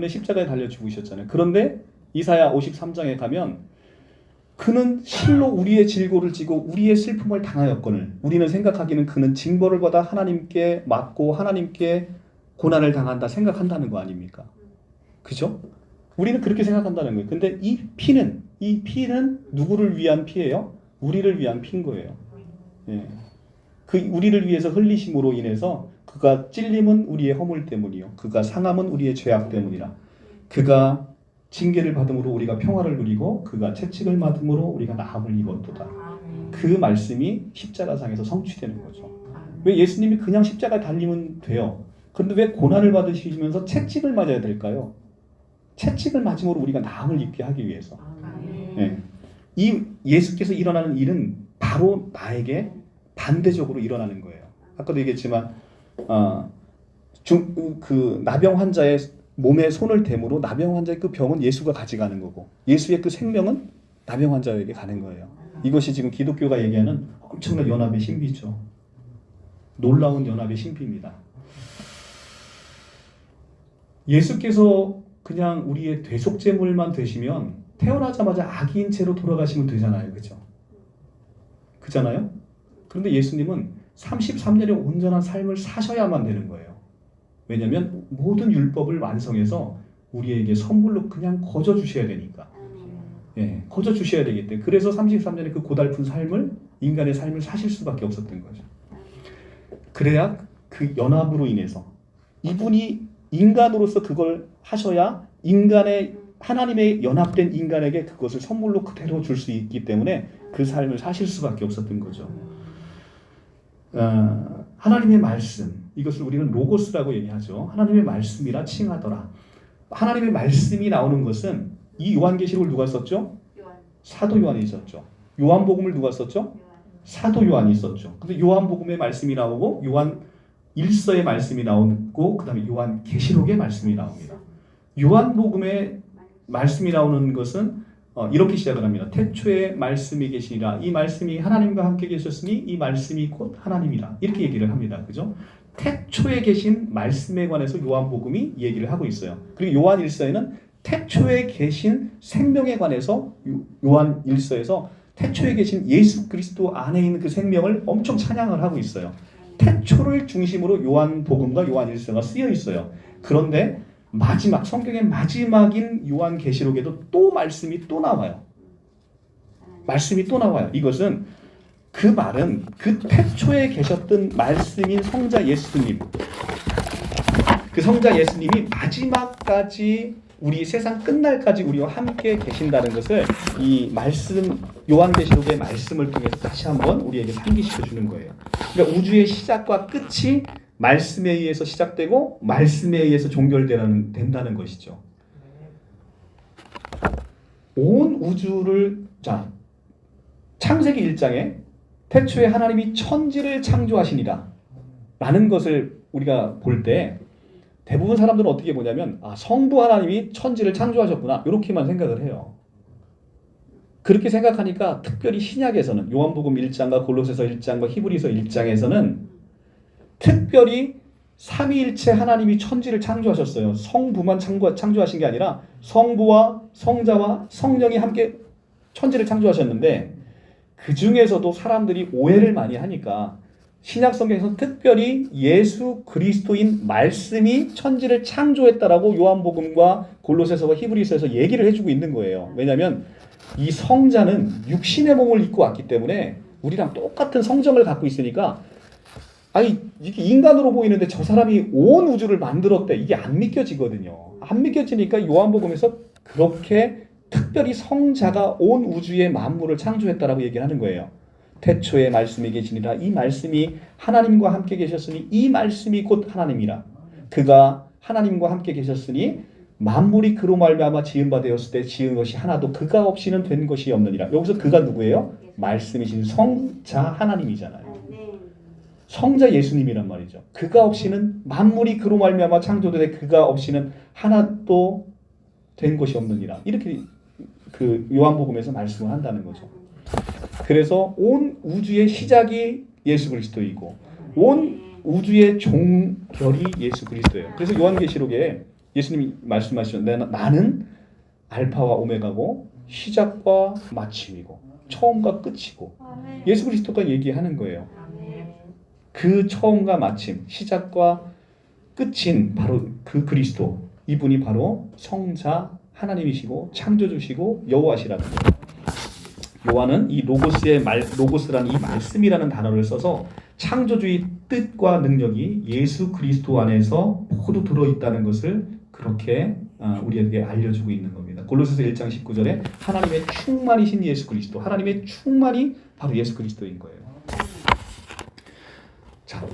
십자가에 달려 죽으셨잖아요. 그런데 이사야 53장에 가면 그는 실로 우리의 질고를 지고 우리의 슬픔을 당하였거늘 우리는 생각하기는 그는 징벌을 받아 하나님께 맞고 하나님께 고난을 당한다 생각한다는 거 아닙니까? 그죠? 우리는 그렇게 생각한다는 거예요. 근데 이 피는 누구를 위한 피예요? 우리를 위한 피인 거예요. 예. 그 우리를 위해서 흘리심으로 인해서 그가 찔림은 우리의 허물 때문이요 그가 상함은 우리의 죄악 때문이라. 그가 징계를 받음으로 우리가 평화를 누리고 그가 채찍을 맞음으로 우리가 나음을 입었도다. 그 말씀이 십자가상에서 성취되는 거죠. 왜 예수님이 그냥 십자가에 달리면 돼요. 그런데 왜 고난을 받으시면서 채찍을 맞아야 될까요? 채찍을 맞음으로 우리가 나음을 입게 하기 위해서. 네. 이 예수께서 일어나는 일은 바로 나에게 반대적으로 일어나는 거예요. 아까도 얘기했지만 그 나병 환자의 몸에 손을 대므로 나병 환자의 그 병은 예수가 가져가는 거고 예수의 그 생명은 나병 환자에게 가는 거예요. 이것이 지금 기독교가 얘기하는 엄청난 연합의 신비죠. 놀라운 연합의 신비입니다. 예수께서 그냥 우리의 대속제물만 되시면 태어나자마자 아기인 채로 돌아가시면 되잖아요. 그잖아요? 그런데 예수님은 33년의 온전한 삶을 사셔야만 되는 거예요. 왜냐하면 모든 율법을 완성해서 우리에게 선물로 그냥 거저 주셔야 되니까. 예, 거저 주셔야 되기 때문에. 그래서 33년의 그 고달픈 삶을 인간의 삶을 사실 수밖에 없었던 거죠. 그래야 그 연합으로 인해서 이분이 인간으로서 그걸 하셔야 하나님의 연합된 인간에게 그것을 선물로 그대로 줄 수 있기 때문에 그 삶을 사실 수밖에 없었던 거죠. 하나님의 말씀, 이것을 우리는 로고스라고 얘기하죠. 하나님의 말씀이라 칭하더라. 하나님의 말씀이 나오는 것은 이 요한계시록을 누가 썼죠? 사도 요한이 썼죠. 요한복음을 누가 썼죠? 사도 요한이 썼죠. 근데 요한복음의 말씀이 나오고 요한 1서의 말씀이 나오고 그 다음에 요한계시록의 말씀이 나옵니다. 요한복음의 말씀이 나오는 것은 이렇게 시작을 합니다. 태초에 말씀이 계시니라. 이 말씀이 하나님과 함께 계셨으니 이 말씀이 곧 하나님이라. 이렇게 얘기를 합니다. 그죠? 태초에 계신 말씀에 관해서 요한복음이 얘기를 하고 있어요. 그리고 요한 1서에는 태초에 계신 생명에 관해서 요한 1서에서 태초에 계신 예수 그리스도 안에 있는 그 생명을 엄청 찬양을 하고 있어요. 태초를 중심으로 요한복음과 요한 1서가 쓰여 있어요. 그런데 성경의 마지막인 요한계시록에도 또 말씀이 또 나와요. 이것은 그 말은 그 태초에 계셨던 말씀인 성자 예수님, 그 성자 예수님이 마지막까지 우리 세상 끝날까지 우리와 함께 계신다는 것을 이 말씀 요한계시록의 말씀을 통해서 다시 한번 우리에게 상기시켜 주는 거예요. 그러니까 우주의 시작과 끝이 말씀에 의해서 시작되고 말씀에 의해서 종결된다는 것이죠. 온 우주를 창세기 1장에 태초에 하나님이 천지를 창조하시니라 라는 것을 우리가 볼 때 대부분 사람들은 어떻게 보냐면 성부 하나님이 천지를 창조하셨구나 이렇게만 생각을 해요. 그렇게 생각하니까 특별히 신약에서는 요한복음 1장과 골로새서 1장과 히브리서 1장에서는 특별히 삼위일체 하나님이 천지를 창조하셨어요. 성부만 창조하신 게 아니라 성부와 성자와 성령이 함께 천지를 창조하셨는데 그 중에서도 사람들이 오해를 많이 하니까 신약 성경에서 특별히 예수 그리스도인 말씀이 천지를 창조했다라고 요한복음과 골로새서와 히브리서에서 얘기를 해주고 있는 거예요. 왜냐하면 이 성자는 육신의 몸을 입고 왔기 때문에 우리랑 똑같은 성정을 갖고 있으니까 이게 인간으로 보이는데 저 사람이 온 우주를 만들었대. 이게 안 믿겨지거든요. 안 믿겨지니까 요한복음에서 그렇게 특별히 성자가 온 우주의 만물을 창조했다라고 얘기를 하는 거예요. 태초에 말씀이 계시니라. 이 말씀이 하나님과 함께 계셨으니 이 말씀이 곧 하나님이라. 그가 하나님과 함께 계셨으니 만물이 그로 말미암아 지은 바 되었을 때 지은 것이 하나도 그가 없이는 된 것이 없느니라. 여기서 그가 누구예요? 말씀이신 성자 하나님이잖아요. 성자 예수님이란 말이죠. 그가 없이는 만물이 그로 말미암아 창조되되 그가 없이는 하나도 된 것이 없느니라. 이렇게 그 요한복음에서 말씀을 한다는 거죠. 그래서 온 우주의 시작이 예수 그리스도이고 온 우주의 종결이 예수 그리스도예요. 그래서 요한계시록에 예수님이 말씀하시죠. 나는 알파와 오메가고 시작과 마침이고 처음과 끝이고 예수 그리스도가 얘기하는 거예요. 그 처음과 마침, 시작과 끝인 바로 그 그리스도, 이분이 바로 성자 하나님이시고 창조주시고 여호와시라는 거예요. 요한은 이 로고스라는 이 말씀이라는 단어를 써서 창조주의 뜻과 능력이 예수 그리스도 안에서 모두 들어있다는 것을 그렇게 우리에게 알려주고 있는 겁니다. 골로새서 1장 19절에 하나님의 충만이신 예수 그리스도, 하나님의 충만이 바로 예수 그리스도인 거예요. 자,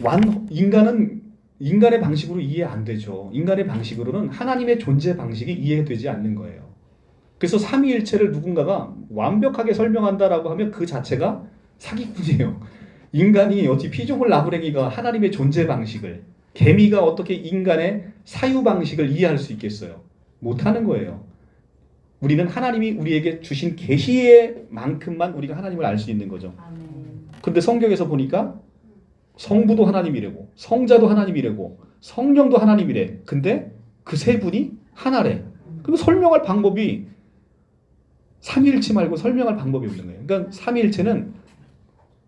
인간의 방식으로 이해 안 되죠. 인간의 방식으로는 하나님의 존재 방식이 이해되지 않는 거예요. 그래서 삼위일체를 누군가가 완벽하게 설명한다라고 하면 그 자체가 사기꾼이에요. 인간이 어찌 피조물 나부랭이가 하나님의 존재 방식을, 개미가 어떻게 인간의 사유 방식을 이해할 수 있겠어요? 못하는 거예요. 우리는 하나님이 우리에게 주신 계시의 만큼만 우리가 하나님을 알 수 있는 거죠. 근데 성경에서 보니까 성부도 하나님이래고 성자도 하나님이래고 성령도 하나님이래. 근데 그 세 분이 하나래. 그럼 설명할 방법이 삼위일체 말고 설명할 방법이 없는 거예요. 그러니까 삼위일체는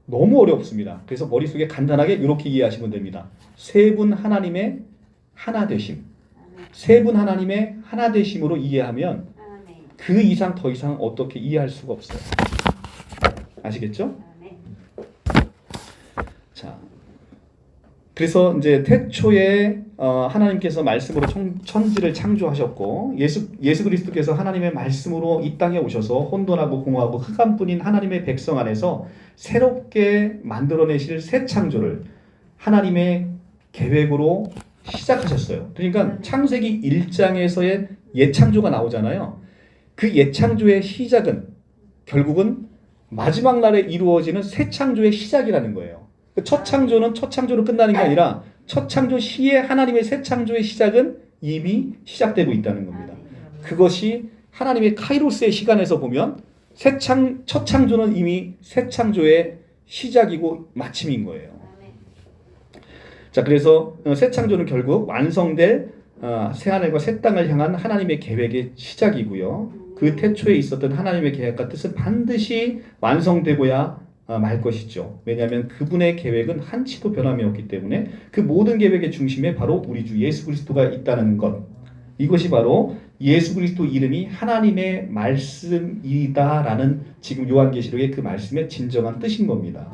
너무 어렵습니다. 그래서 머릿속에 간단하게 이렇게 이해하시면 됩니다. 세 분 하나님의 하나 되심. 세 분 하나님의 하나 되심으로 이해하면 그 이상 더 이상 어떻게 이해할 수가 없어요. 아시겠죠? 자, 그래서 이제 태초에 하나님께서 말씀으로 천지를 창조하셨고 예수 그리스도께서 하나님의 말씀으로 이 땅에 오셔서 혼돈하고 공허하고 흑암뿐인 하나님의 백성 안에서 새롭게 만들어내실 새 창조를 하나님의 계획으로 시작하셨어요. 그러니까 창세기 1장에서의 예창조가 나오잖아요. 그 예창조의 시작은 결국은 마지막 날에 이루어지는 새 창조의 시작이라는 거예요. 첫 창조는 첫 창조로 끝나는 게 아니라 첫 창조 시에 하나님의 새 창조의 시작은 이미 시작되고 있다는 겁니다. 그것이 하나님의 카이로스의 시간에서 보면 첫 창조는 이미 새 창조의 시작이고 마침인 거예요. 자, 그래서 새 창조는 결국 완성될 새 하늘과 새 땅을 향한 하나님의 계획의 시작이고요. 그 태초에 있었던 하나님의 계획과 뜻은 반드시 완성되고야 말 것이죠. 왜냐하면 그분의 계획은 한치도 변함이 없기 때문에 그 모든 계획의 중심에 바로 우리 주 예수 그리스도가 있다는 것. 이것이 바로 예수 그리스도 이름이 하나님의 말씀이다라는 지금 요한계시록의 그 말씀의 진정한 뜻인 겁니다.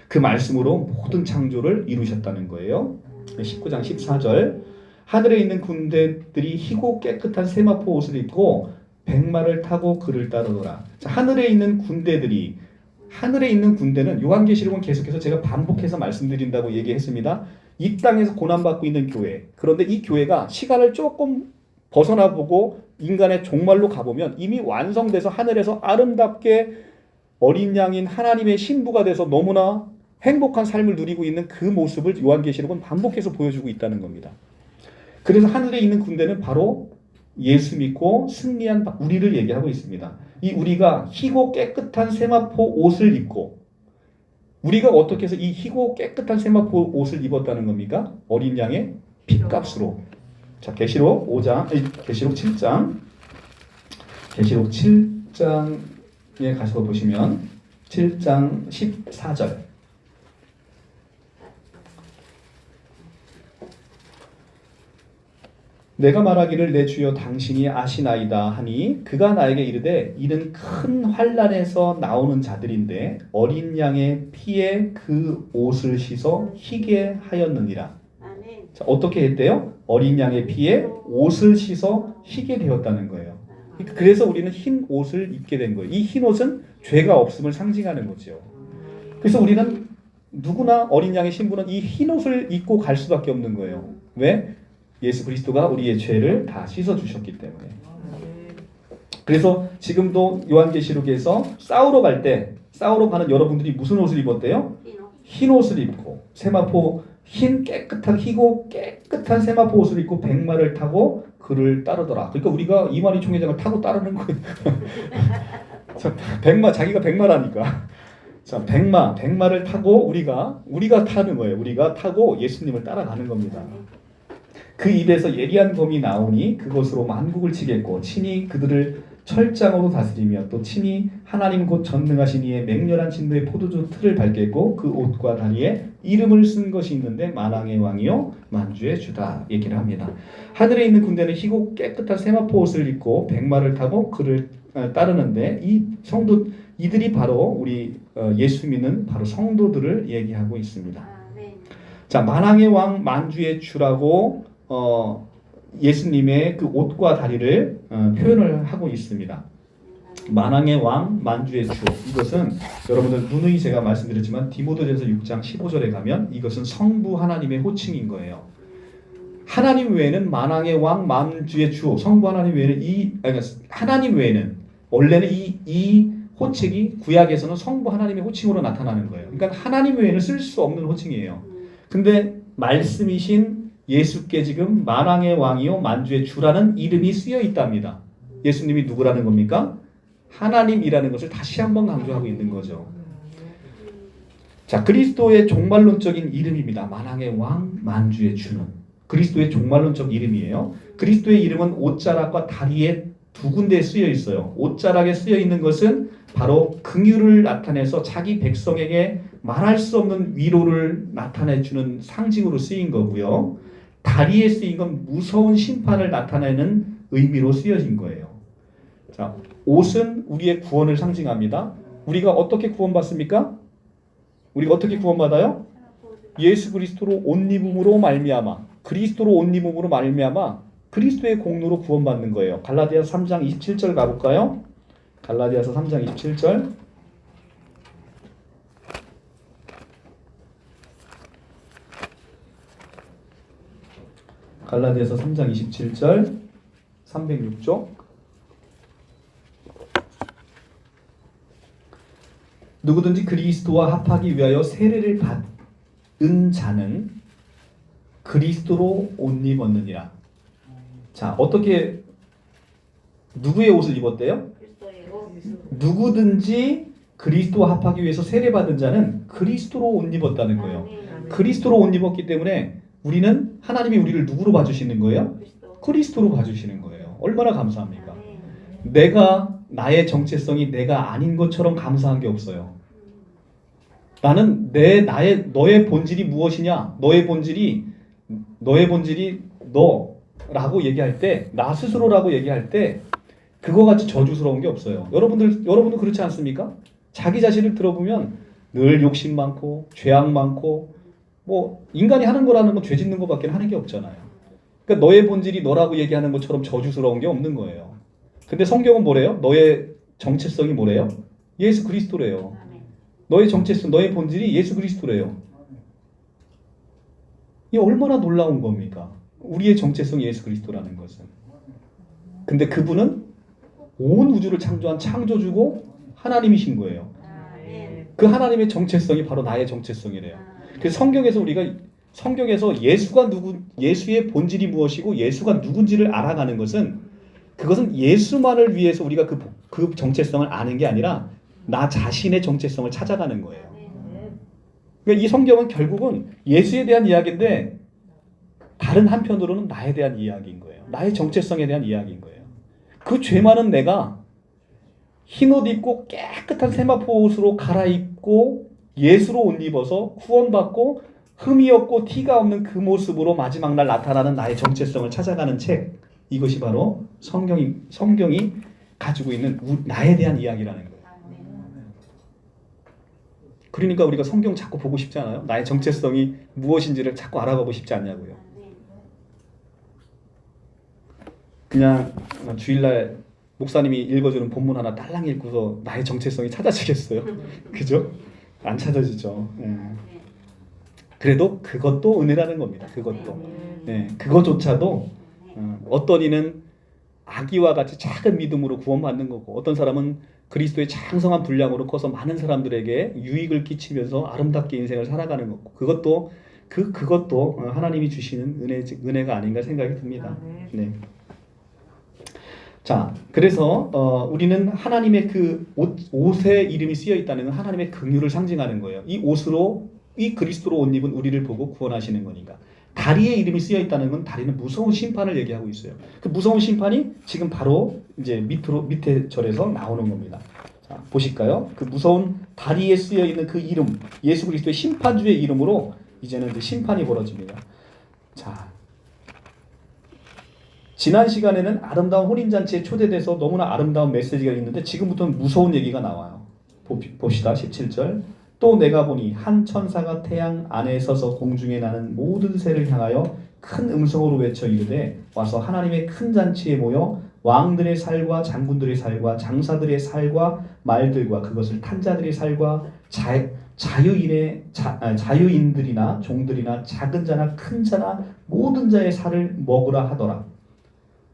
그 말씀으로 모든 창조를 이루셨다는 거예요. 19장 14절 하늘에 있는 군대들이 희고 깨끗한 세마포 옷을 입고 백마를 타고 그를 따르더라. 자, 하늘에 있는 군대는 요한계시록은 계속해서 제가 반복해서 말씀드린다고 얘기했습니다. 이 땅에서 고난받고 있는 교회. 그런데 이 교회가 시간을 조금 벗어나 보고 인간의 종말로 가보면 이미 완성돼서 하늘에서 아름답게 어린 양인 하나님의 신부가 돼서 너무나 행복한 삶을 누리고 있는 그 모습을 요한계시록은 반복해서 보여주고 있다는 겁니다. 그래서 하늘에 있는 군대는 바로 예수 믿고 승리한 우리를 얘기하고 있습니다. 이 우리가 희고 깨끗한 세마포 옷을 입고 우리가 어떻게 해서 이 희고 깨끗한 세마포 옷을 입었다는 겁니까? 어린 양의 핏값으로. 자, 계시록 7장 계시록 7장에 가서 보시면 7장 14절 내가 말하기를 내 주여 당신이 아시나이다 하니 그가 나에게 이르되 이는 큰 환난에서 나오는 자들인데 어린 양의 피에 그 옷을 씻어 희게 하였느니라. 자, 어떻게 했대요? 어린 양의 피에 옷을 씻어 희게 되었다는 거예요. 그래서 우리는 흰 옷을 입게 된 거예요. 이 흰 옷은 죄가 없음을 상징하는 거죠. 그래서 우리는 누구나 어린 양의 신부는 이 흰 옷을 입고 갈 수밖에 없는 거예요. 왜? 예수 그리스도가 우리의 죄를 다 씻어주셨기 때문에. 그래서 지금도 요한계시록에서 싸우러 가는 여러분들이 무슨 옷을 입었대요? 흰 옷을 입고 세마포 희고 깨끗한 세마포 옷을 입고 백마를 타고 그를 따르더라. 그러니까 우리가 이만희 총회장을 타고 따르는 거예요. 자, 백마 자기가 백마라니까. 자, 백마를 타고 우리가 타는 거예요. 우리가 타고 예수님을 따라가는 겁니다. 그 입에서 예리한 검이 나오니 그것으로 만국을 치겠고 친히 그들을 철장으로 다스리며 또 친히 하나님 곧 전능하신 이의 맹렬한 진노의 포도주 틀을 밟겠고 그 옷과 다리에 이름을 쓴 것이 있는데 만왕의 왕이요 만주의 주다 얘기를 합니다. 하늘에 있는 군대는 희고 깨끗한 세마포 옷을 입고 백마를 타고 그를 따르는데 이 성도 이들이 바로 우리 예수 믿는 바로 성도들을 얘기하고 있습니다. 자, 만왕의 왕 만주의 주라고 예수님의 그 옷과 다리를 표현을 하고 있습니다. 만왕의 왕 만주의 주, 이것은 여러분들 누누이 제가 말씀드렸지만 디모데전서 6장 15절에 가면 이것은 성부 하나님의 호칭인 거예요. 하나님 외에는 만왕의 왕 만주의 주, 성부 하나님 외에는 하나님 외에는 원래는 이 호칭이 구약에서는 성부 하나님의 호칭으로 나타나는 거예요. 그러니까 하나님 외에는 쓸 수 없는 호칭이에요. 근데 말씀이신 예수께 지금 만왕의 왕이요 만주의 주라는 이름이 쓰여 있답니다. 예수님이 누구라는 겁니까? 하나님이라는 것을 다시 한번 강조하고 있는 거죠. 자, 그리스도의 종말론적인 이름입니다. 만왕의 왕 만주의 주는 그리스도의 종말론적 이름이에요. 그리스도의 이름은 옷자락과 다리에 두 군데에 쓰여 있어요. 옷자락에 쓰여 있는 것은 바로 긍휼을 나타내서 자기 백성에게 말할 수 없는 위로를 나타내주는 상징으로 쓰인 거고요. 다리에 쓰인 건 무서운 심판을 나타내는 의미로 쓰여진 거예요. 자, 옷은 우리의 구원을 상징합니다. 우리가 어떻게 구원받습니까? 우리가 어떻게 구원받아요? 예수 그리스도로 옷 입음으로 말미암아 그리스도로 옷 입음으로 말미암아 그리스도의 공로로 구원받는 거예요. 갈라디아서 3장 27절 가볼까요? 갈라디아서 3장 27절. 갈라디아서 3장 27절 306쪽. 누구든지 그리스도와 합하기 위하여 세례를 받은 자는 그리스도로 옷 입었느니라. 자, 어떻게 누구의 옷을 입었대요? 누구든지 그리스도와 합하기 위해서 세례받은 자는 그리스도로 옷 입었다는 거예요. 그리스도로 옷 입었기 때문에 우리는 하나님이 우리를 누구로 봐주시는 거예요? 그리스도로 봐주시는 거예요. 얼마나 감사합니까? 내가 나의 정체성이 내가 아닌 것처럼 감사한 게 없어요. 나는 너의 본질이 무엇이냐? 너의 본질이 너라고 얘기할 때, 나 스스로라고 얘기할 때 그거 같이 저주스러운 게 없어요. 여러분도 그렇지 않습니까? 자기 자신을 들어보면 늘 욕심 많고 죄악 많고 뭐 인간이 하는 거라는 건 죄 짓는 것밖에 하는 게 없잖아요. 그러니까 너의 본질이 너라고 얘기하는 것처럼 저주스러운 게 없는 거예요. 근데 성경은 뭐래요? 너의 정체성이 뭐래요? 예수 그리스도래요. 너의 정체성, 너의 본질이 예수 그리스도래요. 이게 얼마나 놀라운 겁니까? 우리의 정체성이 예수 그리스도라는 것은. 근데 그분은 온 우주를 창조한 창조주고 하나님이신 거예요. 그 하나님의 정체성이 바로 나의 정체성이래요. 그래서 성경에서 예수의 본질이 무엇이고 예수가 누군지를 알아가는 것은 그것은 예수만을 위해서 우리가 그 정체성을 아는 게 아니라 나 자신의 정체성을 찾아가는 거예요. 그러니까 이 성경은 결국은 예수에 대한 이야기인데 다른 한편으로는 나에 대한 이야기인 거예요. 나의 정체성에 대한 이야기인 거예요. 그 죄 많은 내가 흰옷 입고 깨끗한 세마포 옷으로 갈아입고 예수로 옷 입어서 구원받고 흠이 없고 티가 없는 그 모습으로 마지막 날 나타나는 나의 정체성을 찾아가는 책. 이것이 바로 성경이 가지고 있는 나에 대한 이야기라는 거예요. 그러니까 우리가 성경 자꾸 보고 싶지 않아요? 나의 정체성이 무엇인지를 자꾸 알아가고 싶지 않냐고요. 그냥 주일날 목사님이 읽어주는 본문 하나 딸랑 읽고서 나의 정체성이 찾아지겠어요? 그죠? 안 찾아지죠. 그래도 그것도 은혜라는 겁니다. 그것도. 그것조차도 어떤 이는 아기와 같이 작은 믿음으로 구원받는 거고 어떤 사람은 그리스도의 장성한 분량으로 커서 많은 사람들에게 유익을 끼치면서 아름답게 인생을 살아가는 것. 그것도 하나님이 주시는 은혜가 아닌가 생각이 듭니다. 네. 자, 그래서 우리는 하나님의 그 옷에 이름이 쓰여 있다는 건 하나님의 긍휼을 상징하는 거예요. 이 옷으로 이 그리스도로 옷 입은 우리를 보고 구원하시는 거니까. 다리에 이름이 쓰여 있다는 건 다리는 무서운 심판을 얘기하고 있어요. 그 무서운 심판이 지금 바로 이제 밑에 절에서 나오는 겁니다. 자, 보실까요? 그 무서운 다리에 쓰여 있는 그 이름, 예수 그리스도의 심판주의 이름으로 이제는 이제 심판이 벌어집니다. 자, 지난 시간에는 아름다운 혼인잔치에 초대돼서 너무나 아름다운 메시지가 있는데 지금부터는 무서운 얘기가 나와요. 봅시다. 17절. 또 내가 보니 한 천사가 태양 안에 서서 공중에 나는 모든 새를 향하여 큰 음성으로 외쳐 이르되 와서 하나님의 큰 잔치에 모여 왕들의 살과 장군들의 살과 장사들의 살과 말들과 그것을 탄 자들의 살과 자유인들이나 종들이나 작은 자나 큰 자나 모든 자의 살을 먹으라 하더라.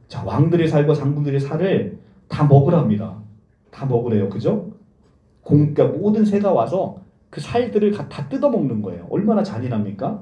자, 왕들의 살과 장군들의 살을 다 먹으랍니다. 다 먹으래요. 그죠? 그러니까 모든 새가 와서 그 살들을 다 뜯어먹는 거예요. 얼마나 잔인합니까?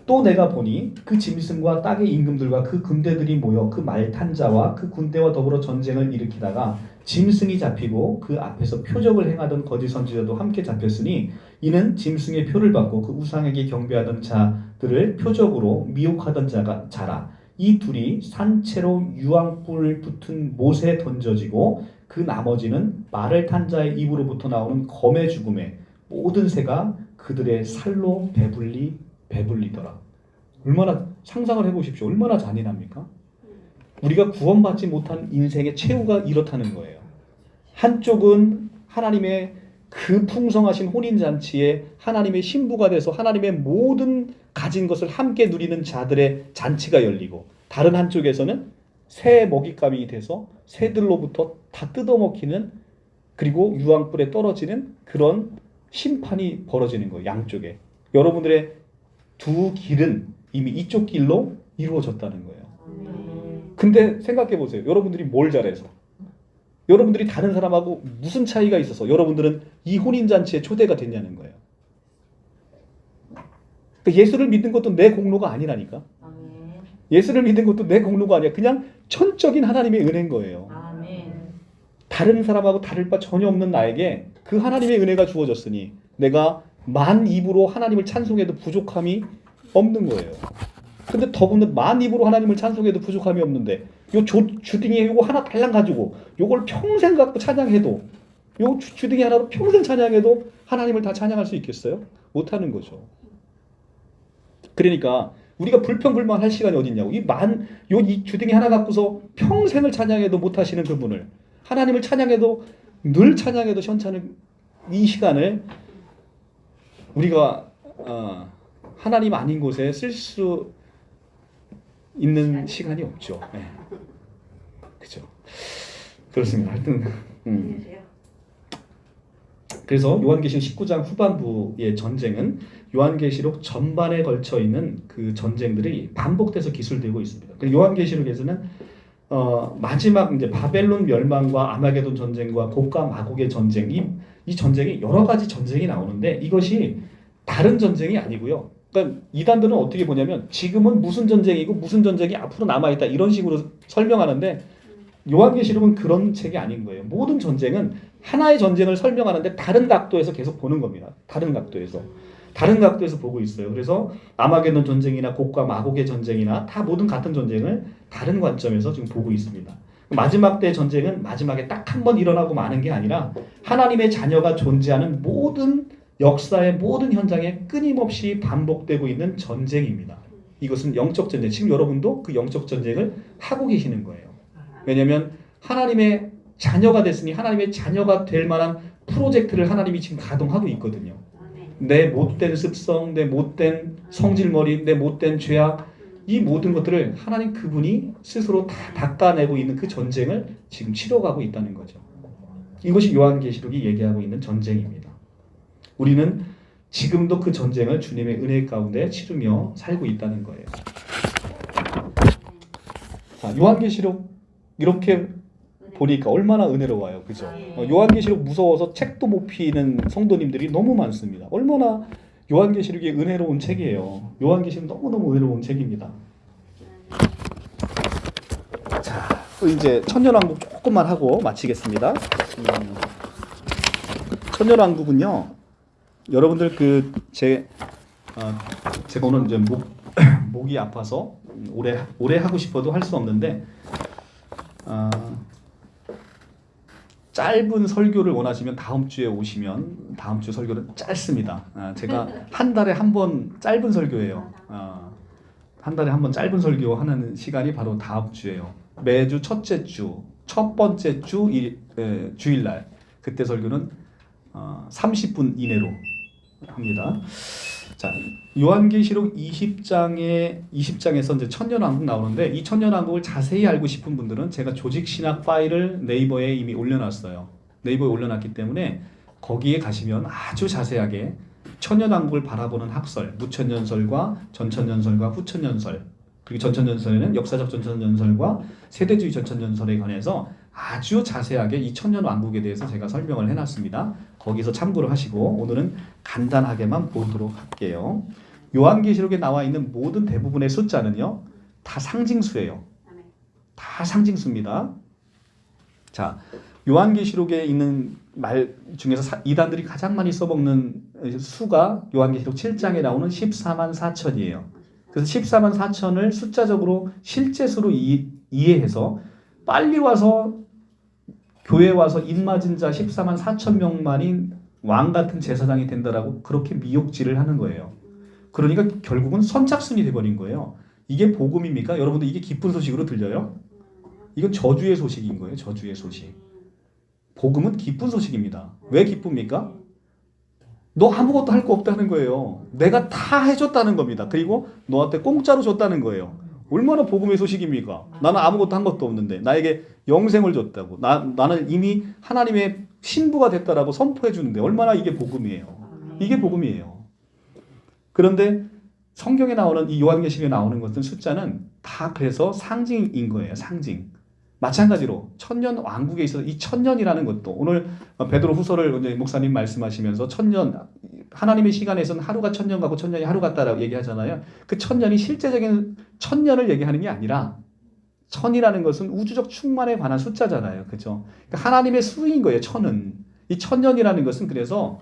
또 내가 보니 그 짐승과 땅의 임금들과 그 군대들이 모여 그 말 탄 자와 그 군대와 더불어 전쟁을 일으키다가 짐승이 잡히고 그 앞에서 표적을 행하던 거짓 선지자도 함께 잡혔으니 이는 짐승의 표를 받고 그 우상에게 경배하던 자들을 표적으로 미혹하던 자라. 이 둘이 산채로 유황불 붙은 못에 던져지고 그 나머지는 말을 탄 자의 입으로부터 나오는 검의 죽음에 모든 새가 그들의 살로 배불리더라. 얼마나 상상을 해보십시오. 얼마나 잔인합니까? 우리가 구원받지 못한 인생의 최후가 이렇다는 거예요. 한쪽은 하나님의 그 풍성하신 혼인잔치에 하나님의 신부가 돼서 하나님의 모든 가진 것을 함께 누리는 자들의 잔치가 열리고 다른 한쪽에서는 새 먹잇감이 돼서 새들로부터 다 뜯어먹히는 그리고 유황불에 떨어지는 그런 심판이 벌어지는 거예요. 양쪽에. 여러분들의 두 길은 이미 이쪽 길로 이루어졌다는 거예요. 근데 생각해 보세요. 여러분들이 뭘 잘해서 여러분들이 다른 사람하고 무슨 차이가 있어서 여러분들은 이 혼인잔치에 초대가 됐냐는 거예요. 그러니까 예수를 믿는 것도 내 공로가 아니라니까. 예수를 믿는 것도 내 공로가 아니야. 그냥 천적인 하나님의 은혜인 거예요. 다른 사람하고 다를 바 전혀 없는 나에게 그 하나님의 은혜가 주어졌으니 내가 만 입으로 하나님을 찬송해도 부족함이 없는 거예요. 근데 더군다나 만 입으로 하나님을 찬송해도 부족함이 없는데 요 주둥이에 요거 하나 달랑 가지고 요걸 평생 갖고 찬양해도 요 주둥이 하나로 평생 찬양해도 하나님을 다 찬양할 수 있겠어요? 못하는 거죠. 그러니까 우리가 불평불만할 시간이 어딨냐고. 이 주둥이 하나 갖고서 평생을 찬양해도 못하시는 그분을 하나님을 찬양해도 늘 찬양해도 현찮은 이 시간을 우리가 하나님 아닌 곳에 쓸 수 있는 시간이 없죠. 네. 그죠. 그렇습니다. 하여튼 그래서 요한계시록 19장 후반부의 전쟁은 요한계시록 전반에 걸쳐 있는 그 전쟁들이 반복돼서 기술되고 있습니다. 요한계시록에서는 마지막 이제 바벨론 멸망과 아마게돈 전쟁과 곡과 마곡의 전쟁 이 전쟁이 여러 가지 전쟁이 나오는데 이것이 다른 전쟁이 아니고요. 그러니까 이단들은 어떻게 보냐면 지금은 무슨 전쟁이고 무슨 전쟁이 앞으로 남아있다 이런 식으로 설명하는데 요한계시록은 그런 책이 아닌 거예요. 모든 전쟁은 하나의 전쟁을 설명하는데 다른 각도에서 계속 보는 겁니다. 다른 각도에서 보고 있어요. 그래서 아마게돈 전쟁이나 곡과 마곡의 전쟁이나 다 모든 같은 전쟁을 다른 관점에서 지금 보고 있습니다. 마지막 때 전쟁은 마지막에 딱 한 번 일어나고 마는 게 아니라 하나님의 자녀가 존재하는 모든 역사의 모든 현장에 끊임없이 반복되고 있는 전쟁입니다. 이것은 영적 전쟁. 지금 여러분도 그 영적 전쟁을 하고 계시는 거예요. 왜냐하면 하나님의 자녀가 됐으니 하나님의 자녀가 될 만한 프로젝트를 하나님이 지금 가동하고 있거든요. 내 못된 습성, 내 못된 성질머리, 내 못된 죄악 이 모든 것들을 하나님 그분이 스스로 다 닦아내고 있는 그 전쟁을 지금 치러가고 있다는 거죠. 이것이 요한계시록이 얘기하고 있는 전쟁입니다. 우리는 지금도 그 전쟁을 주님의 은혜 가운데 치르며 살고 있다는 거예요. 자, 요한계시록 이렇게 보니까 얼마나 은혜로워요. 그죠? 요한계시록 무서워서 책도 못 피는 성도님들이 너무 많습니다. 얼마나 요한계시록이 은혜로운 책이에요. 요한계시록 너무너무 은혜로운 책입니다. 자, 또 이제 천년왕국 조금만 하고 마치겠습니다. 천년왕국은요, 여러분들 제가 오늘 이제 목이 아파서 오래 하고 싶어도 할 수 없는데, 짧은 설교를 원하시면 다음 주에 오시면 다음 주 설교는 짧습니다. 제가 한 달에 한 번 짧은 설교예요. 한 달에 한 번 짧은 설교하는 시간이 바로 다음 주예요. 매주 첫째 주, 첫 번째 주 주일날 그때 설교는 30분 이내로 합니다. 자, 요한계시록 20장에서 이제 천년왕국 나오는데, 이 천년왕국을 자세히 알고 싶은 분들은 제가 조직신학 파일을 네이버에 이미 올려놨어요. 네이버에 올려놨기 때문에 거기에 가시면 아주 자세하게 천년왕국을 바라보는 학설, 무천년설과 전천년설과 후천년설, 그리고 전천년설에는 역사적 전천년설과 세대주의 전천년설에 관해서 아주 자세하게 이 천년왕국에 대해서 제가 설명을 해놨습니다. 거기서 참고를 하시고 오늘은 간단하게만 보도록 할게요. 요한계시록에 나와 있는 모든 대부분의 숫자는요, 다 상징수예요. 다 상징수입니다. 자, 요한계시록에 있는 말 중에서 이단들이 가장 많이 써먹는 수가 요한계시록 7장에 나오는 14만 4천이에요. 그래서 14만 4천을 숫자적으로 실제수로 이해해서 빨리 와서 교회에 와서 입맞은 자 14만 4천 명만이 왕 같은 제사장이 된다라고 그렇게 미혹질을 하는 거예요. 그러니까 결국은 선착순이 돼버린 거예요. 이게 복음입니까? 여러분들 이게 기쁜 소식으로 들려요? 이건 저주의 소식인 거예요. 저주의 소식. 복음은 기쁜 소식입니다. 왜 기쁩니까? 너 아무것도 할 거 없다는 거예요. 내가 다 해줬다는 겁니다. 그리고 너한테 공짜로 줬다는 거예요. 얼마나 복음의 소식입니까? 나는 아무것도 한 것도 없는데 나에게 영생을 줬다고, 나는 이미 하나님의 신부가 됐다라고 선포해 주는데 얼마나 이게 복음이에요. 이게 복음이에요. 그런데 성경에 나오는 이 요한계시록에 나오는 것은 숫자는 다 그래서 상징인 거예요. 상징. 마찬가지로 천년 왕국에 있어서 이 천년이라는 것도 오늘 베드로 후서를 이제 목사님 말씀하시면서 천년, 하나님의 시간에서는 하루가 천년 같고 천년이 하루 같다라고 얘기하잖아요. 그 천년이 실제적인 천년을 얘기하는 게 아니라, 천이라는 것은 우주적 충만에 관한 숫자잖아요. 그죠? 그러니까 하나님의 수인 거예요. 천은. 이 천년이라는 것은 그래서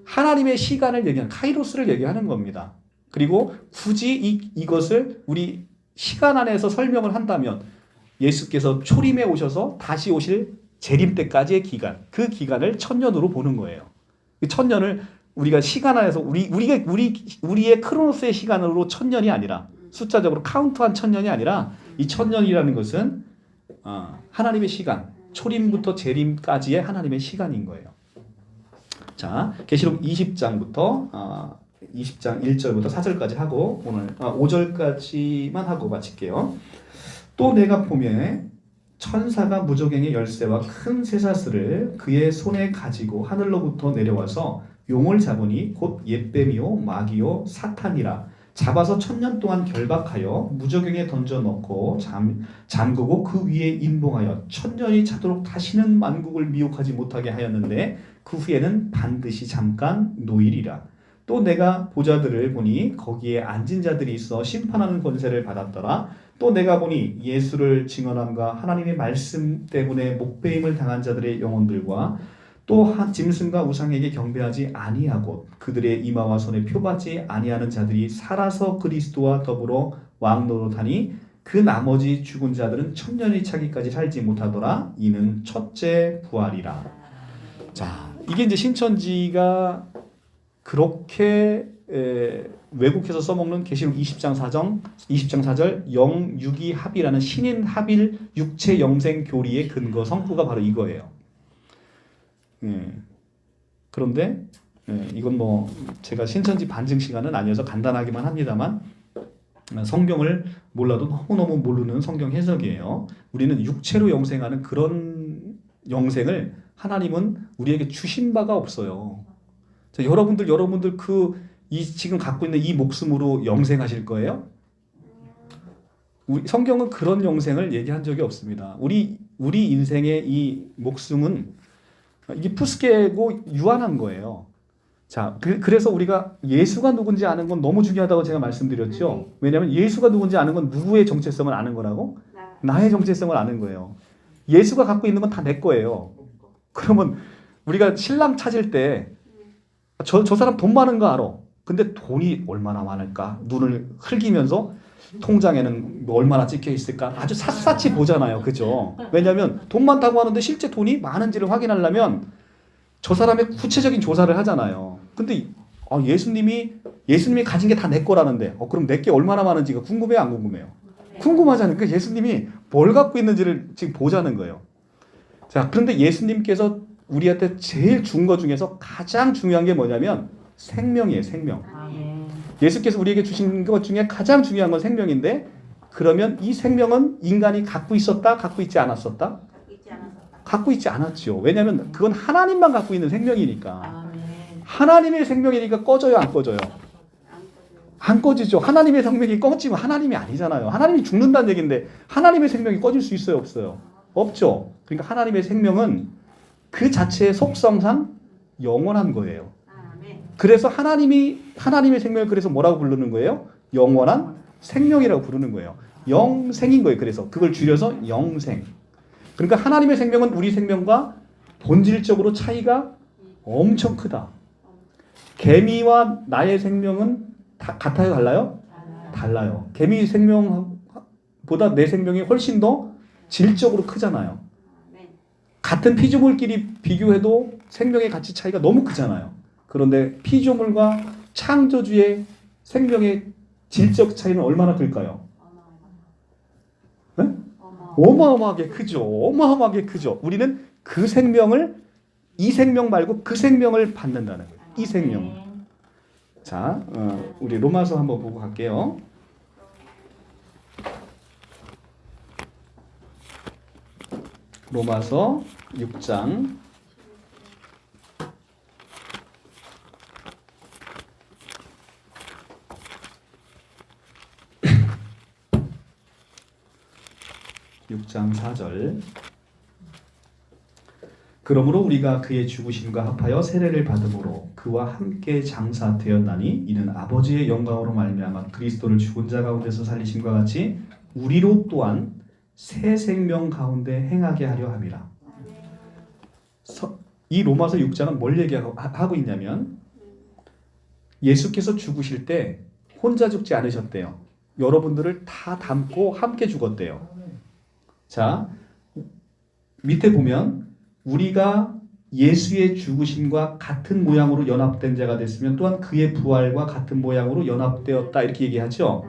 하나님의 시간을 얘기하는, 카이로스를 얘기하는 겁니다. 그리고 굳이 이것을 우리 시간 안에서 설명을 한다면 예수께서 초림에 오셔서 다시 오실 재림 때까지의 기간, 그 기간을 천년으로 보는 거예요. 그 천년을 우리가 시간 안에서 우리의 크로노스의 시간으로 천년이 아니라, 숫자적으로 카운트한 천년이 아니라, 이 천년이라는 것은 하나님의 시간, 초림부터 재림까지의 하나님의 시간인 거예요. 자, 계시록 20장부터 20장 1절부터 4절까지 하고 오늘 5절까지만 하고 마칠게요. 또 내가 보매 천사가 무저갱의 열쇠와 큰 쇠사슬을 그의 손에 가지고 하늘로부터 내려와서 용을 잡으니 곧 옅뱀이요 마귀요 사탄이라. 잡아서 1000년 동안 결박하여 무저갱에 던져 넣고 잠그고 그 위에 임봉하여 1000년이 차도록 다시는 만국을 미혹하지 못하게 하였는데 그 후에는 반드시 잠깐 노일이라. 또 내가 보좌들을 보니 거기에 앉은 자들이 있어 심판하는 권세를 받았더라. 또 내가 보니 예수를 증언함과 하나님의 말씀 때문에 목배임을 당한 자들의 영혼들과 또 짐승과 우상에게 경배하지 아니하고 그들의 이마와 손에 표받지 아니하는 자들이 살아서 그리스도와 더불어 왕노릇하니 그 나머지 죽은 자들은 1000년이 차기까지 살지 못하더라. 이는 첫째 부활이라. 자, 이게 이제 신천지가 그렇게 왜곡해서 써먹는 계시록 20장 4절 영육이 합이라는 신인 합일 육체 영생 교리의 근거 성구가 바로 이거예요. 그런데 이건 뭐 제가 신천지 반증 시간은 아니어서 간단하기만 합니다만, 성경을 몰라도 너무너무 모르는 성경 해석이에요. 우리는 육체로 영생하는 그런 영생을 하나님은 우리에게 주신 바가 없어요. 자, 여러분들 지금 갖고 있는 이 목숨으로 영생하실 거예요? 우리 성경은 그런 영생을 얘기한 적이 없습니다. 우리 인생의 이 목숨은 이게 푸스케고 유한한 거예요. 자, 그래서 우리가 예수가 누군지 아는 건 너무 중요하다고 제가 말씀드렸죠. 왜냐하면 예수가 누군지 아는 건 누구의 정체성을 아는 거라고? 나의 정체성을 아는 거예요. 예수가 갖고 있는 건 다 내 거예요. 그러면 우리가 신랑 찾을 때 저 사람 돈 많은 거 알아. 근데 돈이 얼마나 많을까? 눈을 흘기면서 통장에는 얼마나 찍혀 있을까? 아주 샅샅이 보잖아요. 그죠? 왜냐하면 돈 많다고 하는데 실제 돈이 많은지를 확인하려면 저 사람의 구체적인 조사를 하잖아요. 근데 예수님이 가진 게 다 내 거라는데 그럼 내 게 얼마나 많은지가 궁금해요? 안 궁금해요? 궁금하잖아요. 그러니까 예수님이 뭘 갖고 있는지를 지금 보자는 거예요. 자, 그런데 예수님께서 우리한테 제일 준 것 중에서 가장 중요한 게 뭐냐면 생명이에요. 생명. 예수께서 우리에게 주신 것 중에 가장 중요한 건 생명인데, 그러면 이 생명은 인간이 갖고 있었다? 갖고 있지 않았었다? 갖고 있지 않았죠. 왜냐하면 그건 하나님만 갖고 있는 생명이니까. 하나님의 생명이니까 꺼져요? 안 꺼져요? 안 꺼지죠. 하나님의 생명이 꺼지면 하나님이 아니잖아요. 하나님이 죽는다는 얘기인데 하나님의 생명이 꺼질 수 있어요? 없어요? 없죠. 그러니까 하나님의 생명은 그 자체의 속성상 영원한 거예요. 그래서 하나님의 생명을 그래서 뭐라고 부르는 거예요? 영원한 생명이라고 부르는 거예요. 영생인 거예요. 그래서 그걸 줄여서 영생. 그러니까 하나님의 생명은 우리 생명과 본질적으로 차이가 엄청 크다. 개미와 나의 생명은 같아요? 달라요? 달라요. 개미 생명보다 내 생명이 훨씬 더 질적으로 크잖아요. 같은 피조물끼리 비교해도 생명의 가치 차이가 너무 크잖아요. 그런데 피조물과 창조주의 생명의 질적 차이는 얼마나 클까요? 네? 어마어마하게 크죠. 어마어마하게 크죠. 우리는 그 생명을, 이 생명 말고 그 생명을 받는다는 거예요. 이 생명. 자, 우리 로마서 한번 보고 갈게요. 로마서 6장 6장 4절. 그러므로 우리가 그의 죽으심과 합하여 세례를 받음으로 그와 함께 장사되었나니 이는 아버지의 영광으로 말미암아 그리스도를 죽은 자 가운데서 살리심과 같이 우리로 또한 새 생명 가운데 행하게 하려 함이라. 이 로마서 6장은 뭘 얘기하고 있냐면 예수께서 죽으실 때 혼자 죽지 않으셨대요. 여러분들을 다 담고 함께 죽었대요. 자, 밑에 보면 우리가 예수의 죽으심과 같은 모양으로 연합된 자가 됐으면 또한 그의 부활과 같은 모양으로 연합되었다 이렇게 얘기하죠.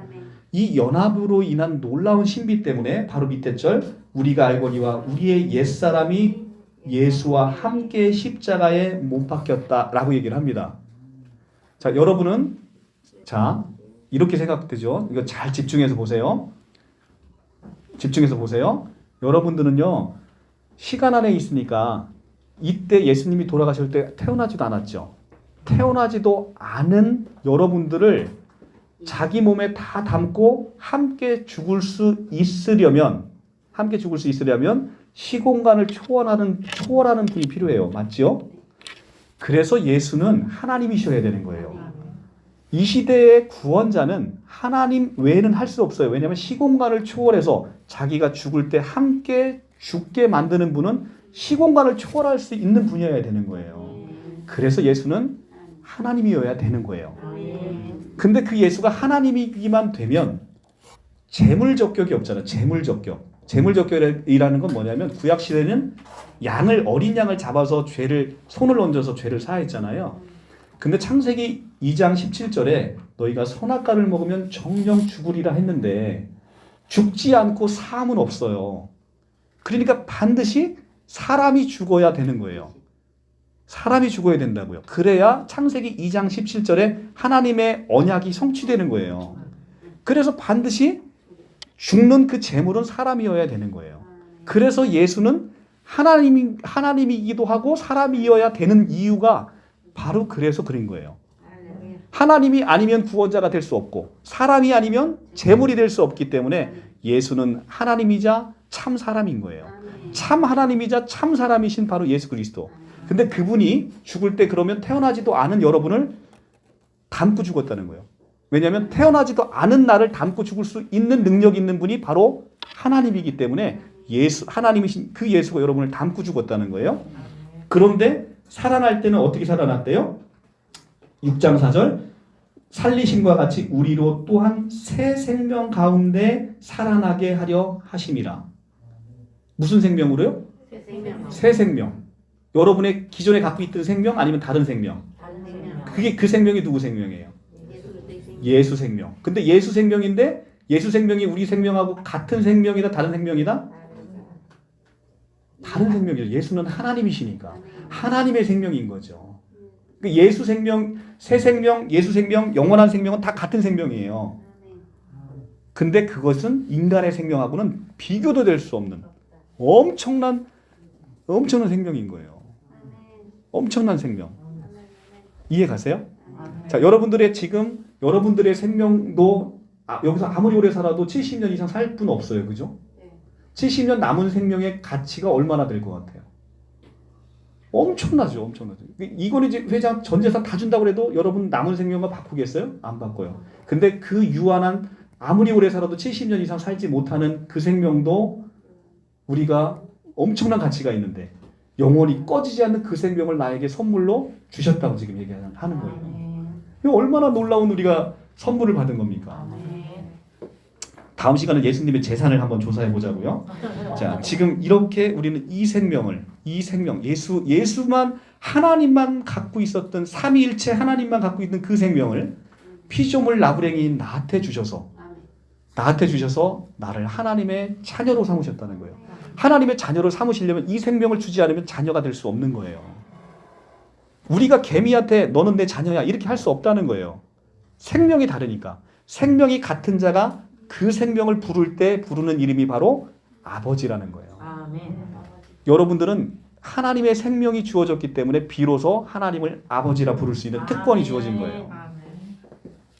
이 연합으로 인한 놀라운 신비 때문에 바로 밑에 절 우리가 알거니와 우리의 옛사람이 예수와 함께 십자가에 못 박혔다라고 얘기를 합니다. 자, 여러분은 이렇게 생각되죠. 이거 잘 집중해서 보세요. 집중해서 보세요. 여러분들은요, 시간 안에 있으니까 이때 예수님이 돌아가실 때 태어나지도 않았죠. 태어나지도 않은 여러분들을 자기 몸에 다 담고 함께 죽을 수 있으려면 시공간을 초월하는 분이 필요해요. 맞죠? 그래서 예수는 하나님이셔야 되는 거예요. 이 시대의 구원자는 하나님 외에는 할 수 없어요. 왜냐하면 시공간을 초월해서 자기가 죽을 때 함께 죽게 만드는 분은 시공간을 초월할 수 있는 분이어야 되는 거예요. 그래서 예수는 하나님이어야 되는 거예요. 근데 그 예수가 하나님이기만 되면 재물적격이 없잖아요. 재물적격이라는 건 뭐냐면 구약 시대는 어린 양을 잡아서 손을 얹어서 죄를 사했잖아요. 근데 창세기 2장 17절에 너희가 선악과를 먹으면 정령 죽으리라 했는데 죽지 않고 사함은 없어요. 그러니까 반드시 사람이 죽어야 되는 거예요. 사람이 죽어야 된다고요. 그래야 창세기 2장 17절에 하나님의 언약이 성취되는 거예요. 그래서 반드시 죽는 그 제물은 사람이어야 되는 거예요. 그래서 예수는 하나님이기도 하고 사람이어야 되는 이유가 바로 그래서 그린 거예요. 하나님이 아니면 구원자가 될 수 없고 사람이 아니면 제물이 될 수 없기 때문에 예수는 하나님이자 참 사람인 거예요. 참 하나님이자 참 사람이신 바로 예수 그리스도. 근데 그분이 죽을 때 그러면 태어나지도 않은 여러분을 담고 죽었다는 거예요. 왜냐하면 태어나지도 않은 나를 담고 죽을 수 있는 능력 있는 분이 바로 하나님이기 때문에 하나님이신 그 예수가 여러분을 담고 죽었다는 거예요. 그런데 살아날 때는 어떻게 살아났대요? 6장 4절 살리심과 같이 우리로 또한 새 생명 가운데 살아나게 하려 하심이라. 무슨 생명으로요? 새 생명. 새 생명. 여러분의 기존에 갖고 있던 생명 아니면 다른 생명? 다른 생명. 그게 그 생명이 누구 생명이에요? 예수의 생명. 예수 생명. 근데 예수 생명인데 예수 생명이 우리 생명하고 같은 생명이다 다른 생명이다? 다른 생명이죠. 예수는 하나님이시니까 하나님의 생명인 거죠. 그 예수 생명, 새 생명, 예수 생명, 영원한 생명은 다 같은 생명이에요. 근데 그것은 인간의 생명하고는 비교도 될 수 없는 엄청난 생명인 거예요. 엄청난 생명. 이해 가세요? 자, 여러분들의 생명도 여기서 아무리 오래 살아도 70년 이상 살 분 없어요. 그죠? 70년 남은 생명의 가치가 얼마나 될 것 같아요? 엄청나죠. 이거는 이제 회장 전 재산 다 준다고 해도 여러분 남은 생명과 바꾸겠어요? 안 바꿔요. 근데 그 유한한 아무리 오래 살아도 70년 이상 살지 못하는 그 생명도 우리가 엄청난 가치가 있는데 영원히 꺼지지 않는 그 생명을 나에게 선물로 주셨다고 지금 얘기하는 거예요. 이거 얼마나 놀라운 우리가 선물을 받은 겁니까? 다음 시간에 예수님의 재산을 한번 조사해 보자고요. 자, 지금 이렇게 우리는 이 생명, 예수만 하나님만 갖고 있었던 삼위일체 하나님만 갖고 있는 그 생명을 피조물 나부랭이인 나한테 주셔서 나를 하나님의 자녀로 삼으셨다는 거예요. 하나님의 자녀로 삼으시려면 이 생명을 주지 않으면 자녀가 될 수 없는 거예요. 우리가 개미한테 너는 내 자녀야 이렇게 할 수 없다는 거예요. 생명이 다르니까. 생명이 같은 자가 그 생명을 부를 때 부르는 이름이 바로 아버지라는 거예요. 아멘. 여러분들은 하나님의 생명이 주어졌기 때문에 비로소 하나님을 아버지라 부를 수 있는 특권이 주어진 거예요.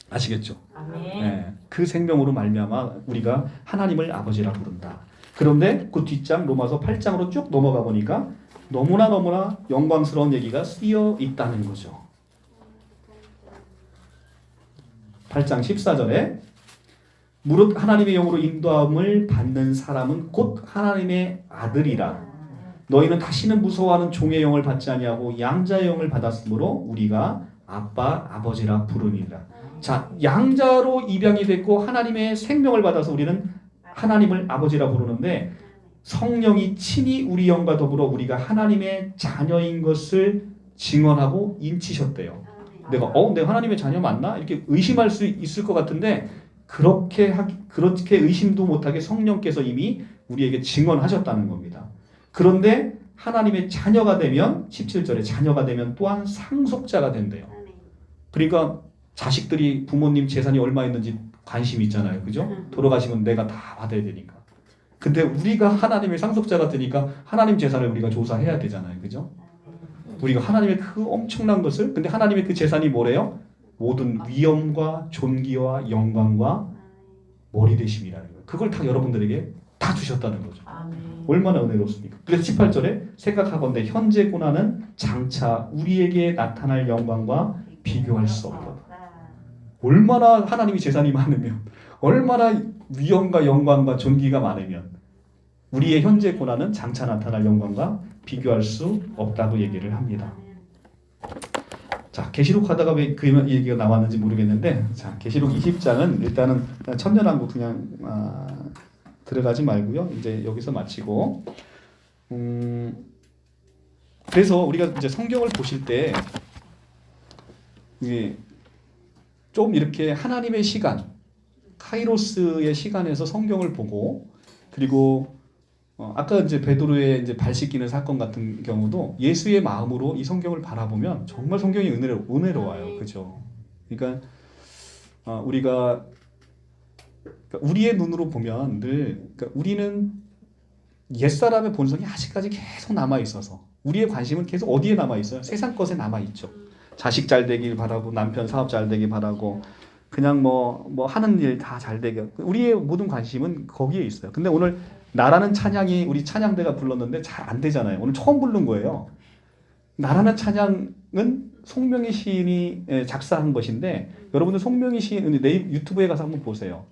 아시겠죠? 네, 그 생명으로 말미암아 우리가 하나님을 아버지라 부른다. 그런데 그 뒷장 로마서 8장으로 쭉 넘어가 보니까 너무나 영광스러운 얘기가 쓰여 있다는 거죠. 8장 14절에 무릇 하나님의 영으로 인도함을 받는 사람은 곧 하나님의 아들이라. 너희는 다시는 무서워하는 종의 영을 받지 아니하고 양자의 영을 받았으므로 우리가 아빠 아버지라 부르니라. 자, 양자로 입양이 됐고 하나님의 생명을 받아서 우리는 하나님을 아버지라 부르는데 성령이 친히 우리 영과 더불어 우리가 하나님의 자녀인 것을 증언하고 인치셨대요. 내가 하나님의 자녀 맞나? 이렇게 의심할 수 있을 것 같은데 그렇게 의심도 못하게 성령께서 이미 우리에게 증언하셨다는 겁니다. 그런데 하나님의 자녀가 되면 17절에 자녀가 되면 또한 상속자가 된대요. 그러니까 자식들이 부모님 재산이 얼마 있는지 관심이 있잖아요. 그죠? 돌아가시면 내가 다 받아야 되니까. 근데 우리가 하나님의 상속자가 되니까 하나님 재산을 우리가 조사해야 되잖아요. 그죠? 우리가 하나님의 그 엄청난 것을 근데 하나님의 그 재산이 뭐래요? 모든 위엄과 존귀와 영광과 머리 되심이라는 거예요. 그걸 다 여러분들에게 다 주셨다는 거죠. 얼마나 은혜롭습니까? 그래서 18절에 생각하건대 현재 고난은 장차 우리에게 나타날 영광과 비교할 수 없다. 얼마나 하나님이 재산이 많으면 얼마나 위엄과 영광과 존귀가 많으면 우리의 현재 고난은 장차 나타날 영광과 비교할 수 없다고 얘기를 합니다. 자, 계시록 하다가 왜 그 얘기가 나왔는지 모르겠는데, 자, 계시록 20장은 일단은 천년왕국 그냥 들어가지 말고요. 이제 여기서 마치고, 그래서 우리가 이제 성경을 보실 때 이게 좀 이렇게 하나님의 시간, 카이로스의 시간에서 성경을 보고, 그리고 아까 이제 베드로의 이제 발 씻기는 사건 같은 경우도 예수의 마음으로 이 성경을 바라보면 정말 성경이 은혜로워요. 그죠? 그러니까 우리가 우리의 눈으로 보면 늘 그러니까 우리는 옛사람의 본성이 아직까지 계속 남아 있어서 우리의 관심은 계속 어디에 남아 있어요? 세상 것에 남아 있죠. 자식 잘 되길 바라고 남편 사업 잘 되길 바라고 그냥 뭐 하는 일 다 잘 되게 우리의 모든 관심은 거기에 있어요. 근데 오늘 나라는 찬양이 우리 찬양대가 불렀는데 잘 안 되잖아요. 오늘 처음 부른 거예요. 나라는 찬양은 송명희 시인이 작사한 것인데 여러분들 송명희 시인 유튜브에 가서 한번 보세요.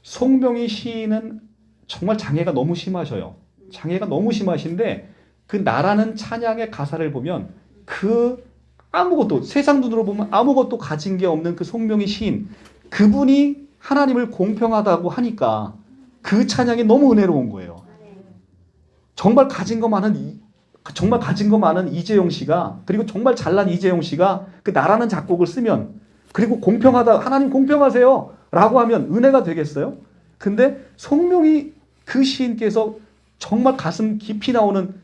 송명희 시인은 정말 장애가 너무 심하셔요. 장애가 너무 심하신데 그 나라는 찬양의 가사를 보면 그 아무것도 세상 눈으로 보면 아무것도 가진 게 없는 그 송명희 시인 그분이 하나님을 공평하다고 하니까 그 찬양이 너무 은혜로운 거예요. 정말 가진 거 많은 이재용 씨가 그리고 정말 잘난 이재용 씨가 그 나라는 작곡을 쓰면 그리고 공평하다 하나님 공평하세요 라고 하면 은혜가 되겠어요? 근데 송명희 그 시인께서 정말 가슴 깊이 나오는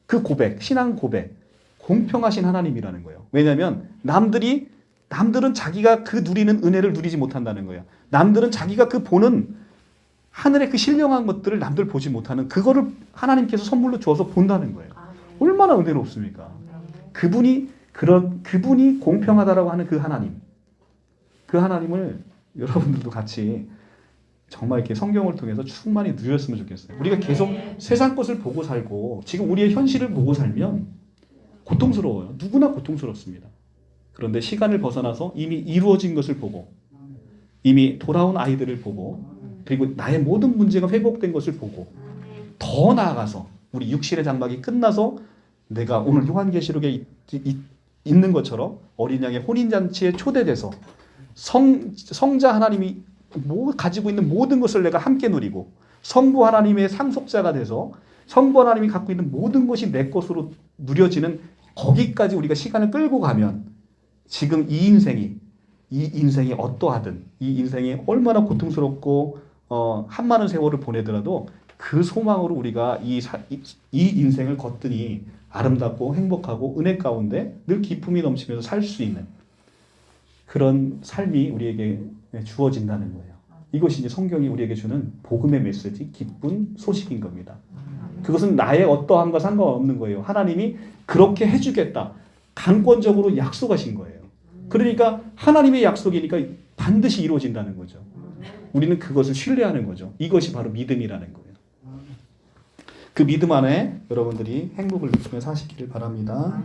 그 고백, 신앙 고백, 공평하신 하나님이라는 거예요. 왜냐하면 남들은 자기가 그 누리는 은혜를 누리지 못한다는 거예요. 남들은 자기가 그 보는 하늘의 그 신령한 것들을 남들 보지 못하는 그거를 하나님께서 선물로 주어서 본다는 거예요. 얼마나 은혜롭습니까? 그분이 공평하다라고 하는 그 하나님을 여러분들도 같이 정말 이렇게 성경을 통해서 충만히 누렸으면 좋겠어요. 우리가 계속 세상 것을 보고 살고 지금 우리의 현실을 보고 살면 고통스러워요. 누구나 고통스럽습니다. 그런데 시간을 벗어나서 이미 이루어진 것을 보고 이미 돌아온 아이들을 보고 그리고 나의 모든 문제가 회복된 것을 보고 더 나아가서 우리 육신의 장막이 끝나서 내가 오늘 요한계시록에 있는 것처럼 어린 양의 혼인잔치에 초대돼서 성자 하나님이 가지고 있는 모든 것을 내가 함께 누리고 성부 하나님의 상속자가 돼서 성부 하나님이 갖고 있는 모든 것이 내 것으로 누려지는 거기까지 우리가 시간을 끌고 가면 지금 이 인생이 어떠하든 이 인생이 얼마나 고통스럽고 한많은 세월을 보내더라도 그 소망으로 우리가 이 인생을 걷더니 아름답고 행복하고 은혜 가운데 늘 기쁨이 넘치면서 살 수 있는 그런 삶이 우리에게 주어진다는 거예요. 이것이 이제 성경이 우리에게 주는 복음의 메시지, 기쁜 소식인 겁니다. 그것은 나의 어떠함과 상관없는 거예요. 하나님이 그렇게 해주겠다. 강권적으로 약속하신 거예요. 그러니까 하나님의 약속이니까 반드시 이루어진다는 거죠. 우리는 그것을 신뢰하는 거죠. 이것이 바로 믿음이라는 거예요. 그 믿음 안에 여러분들이 행복을 느끼며 사시기를 바랍니다.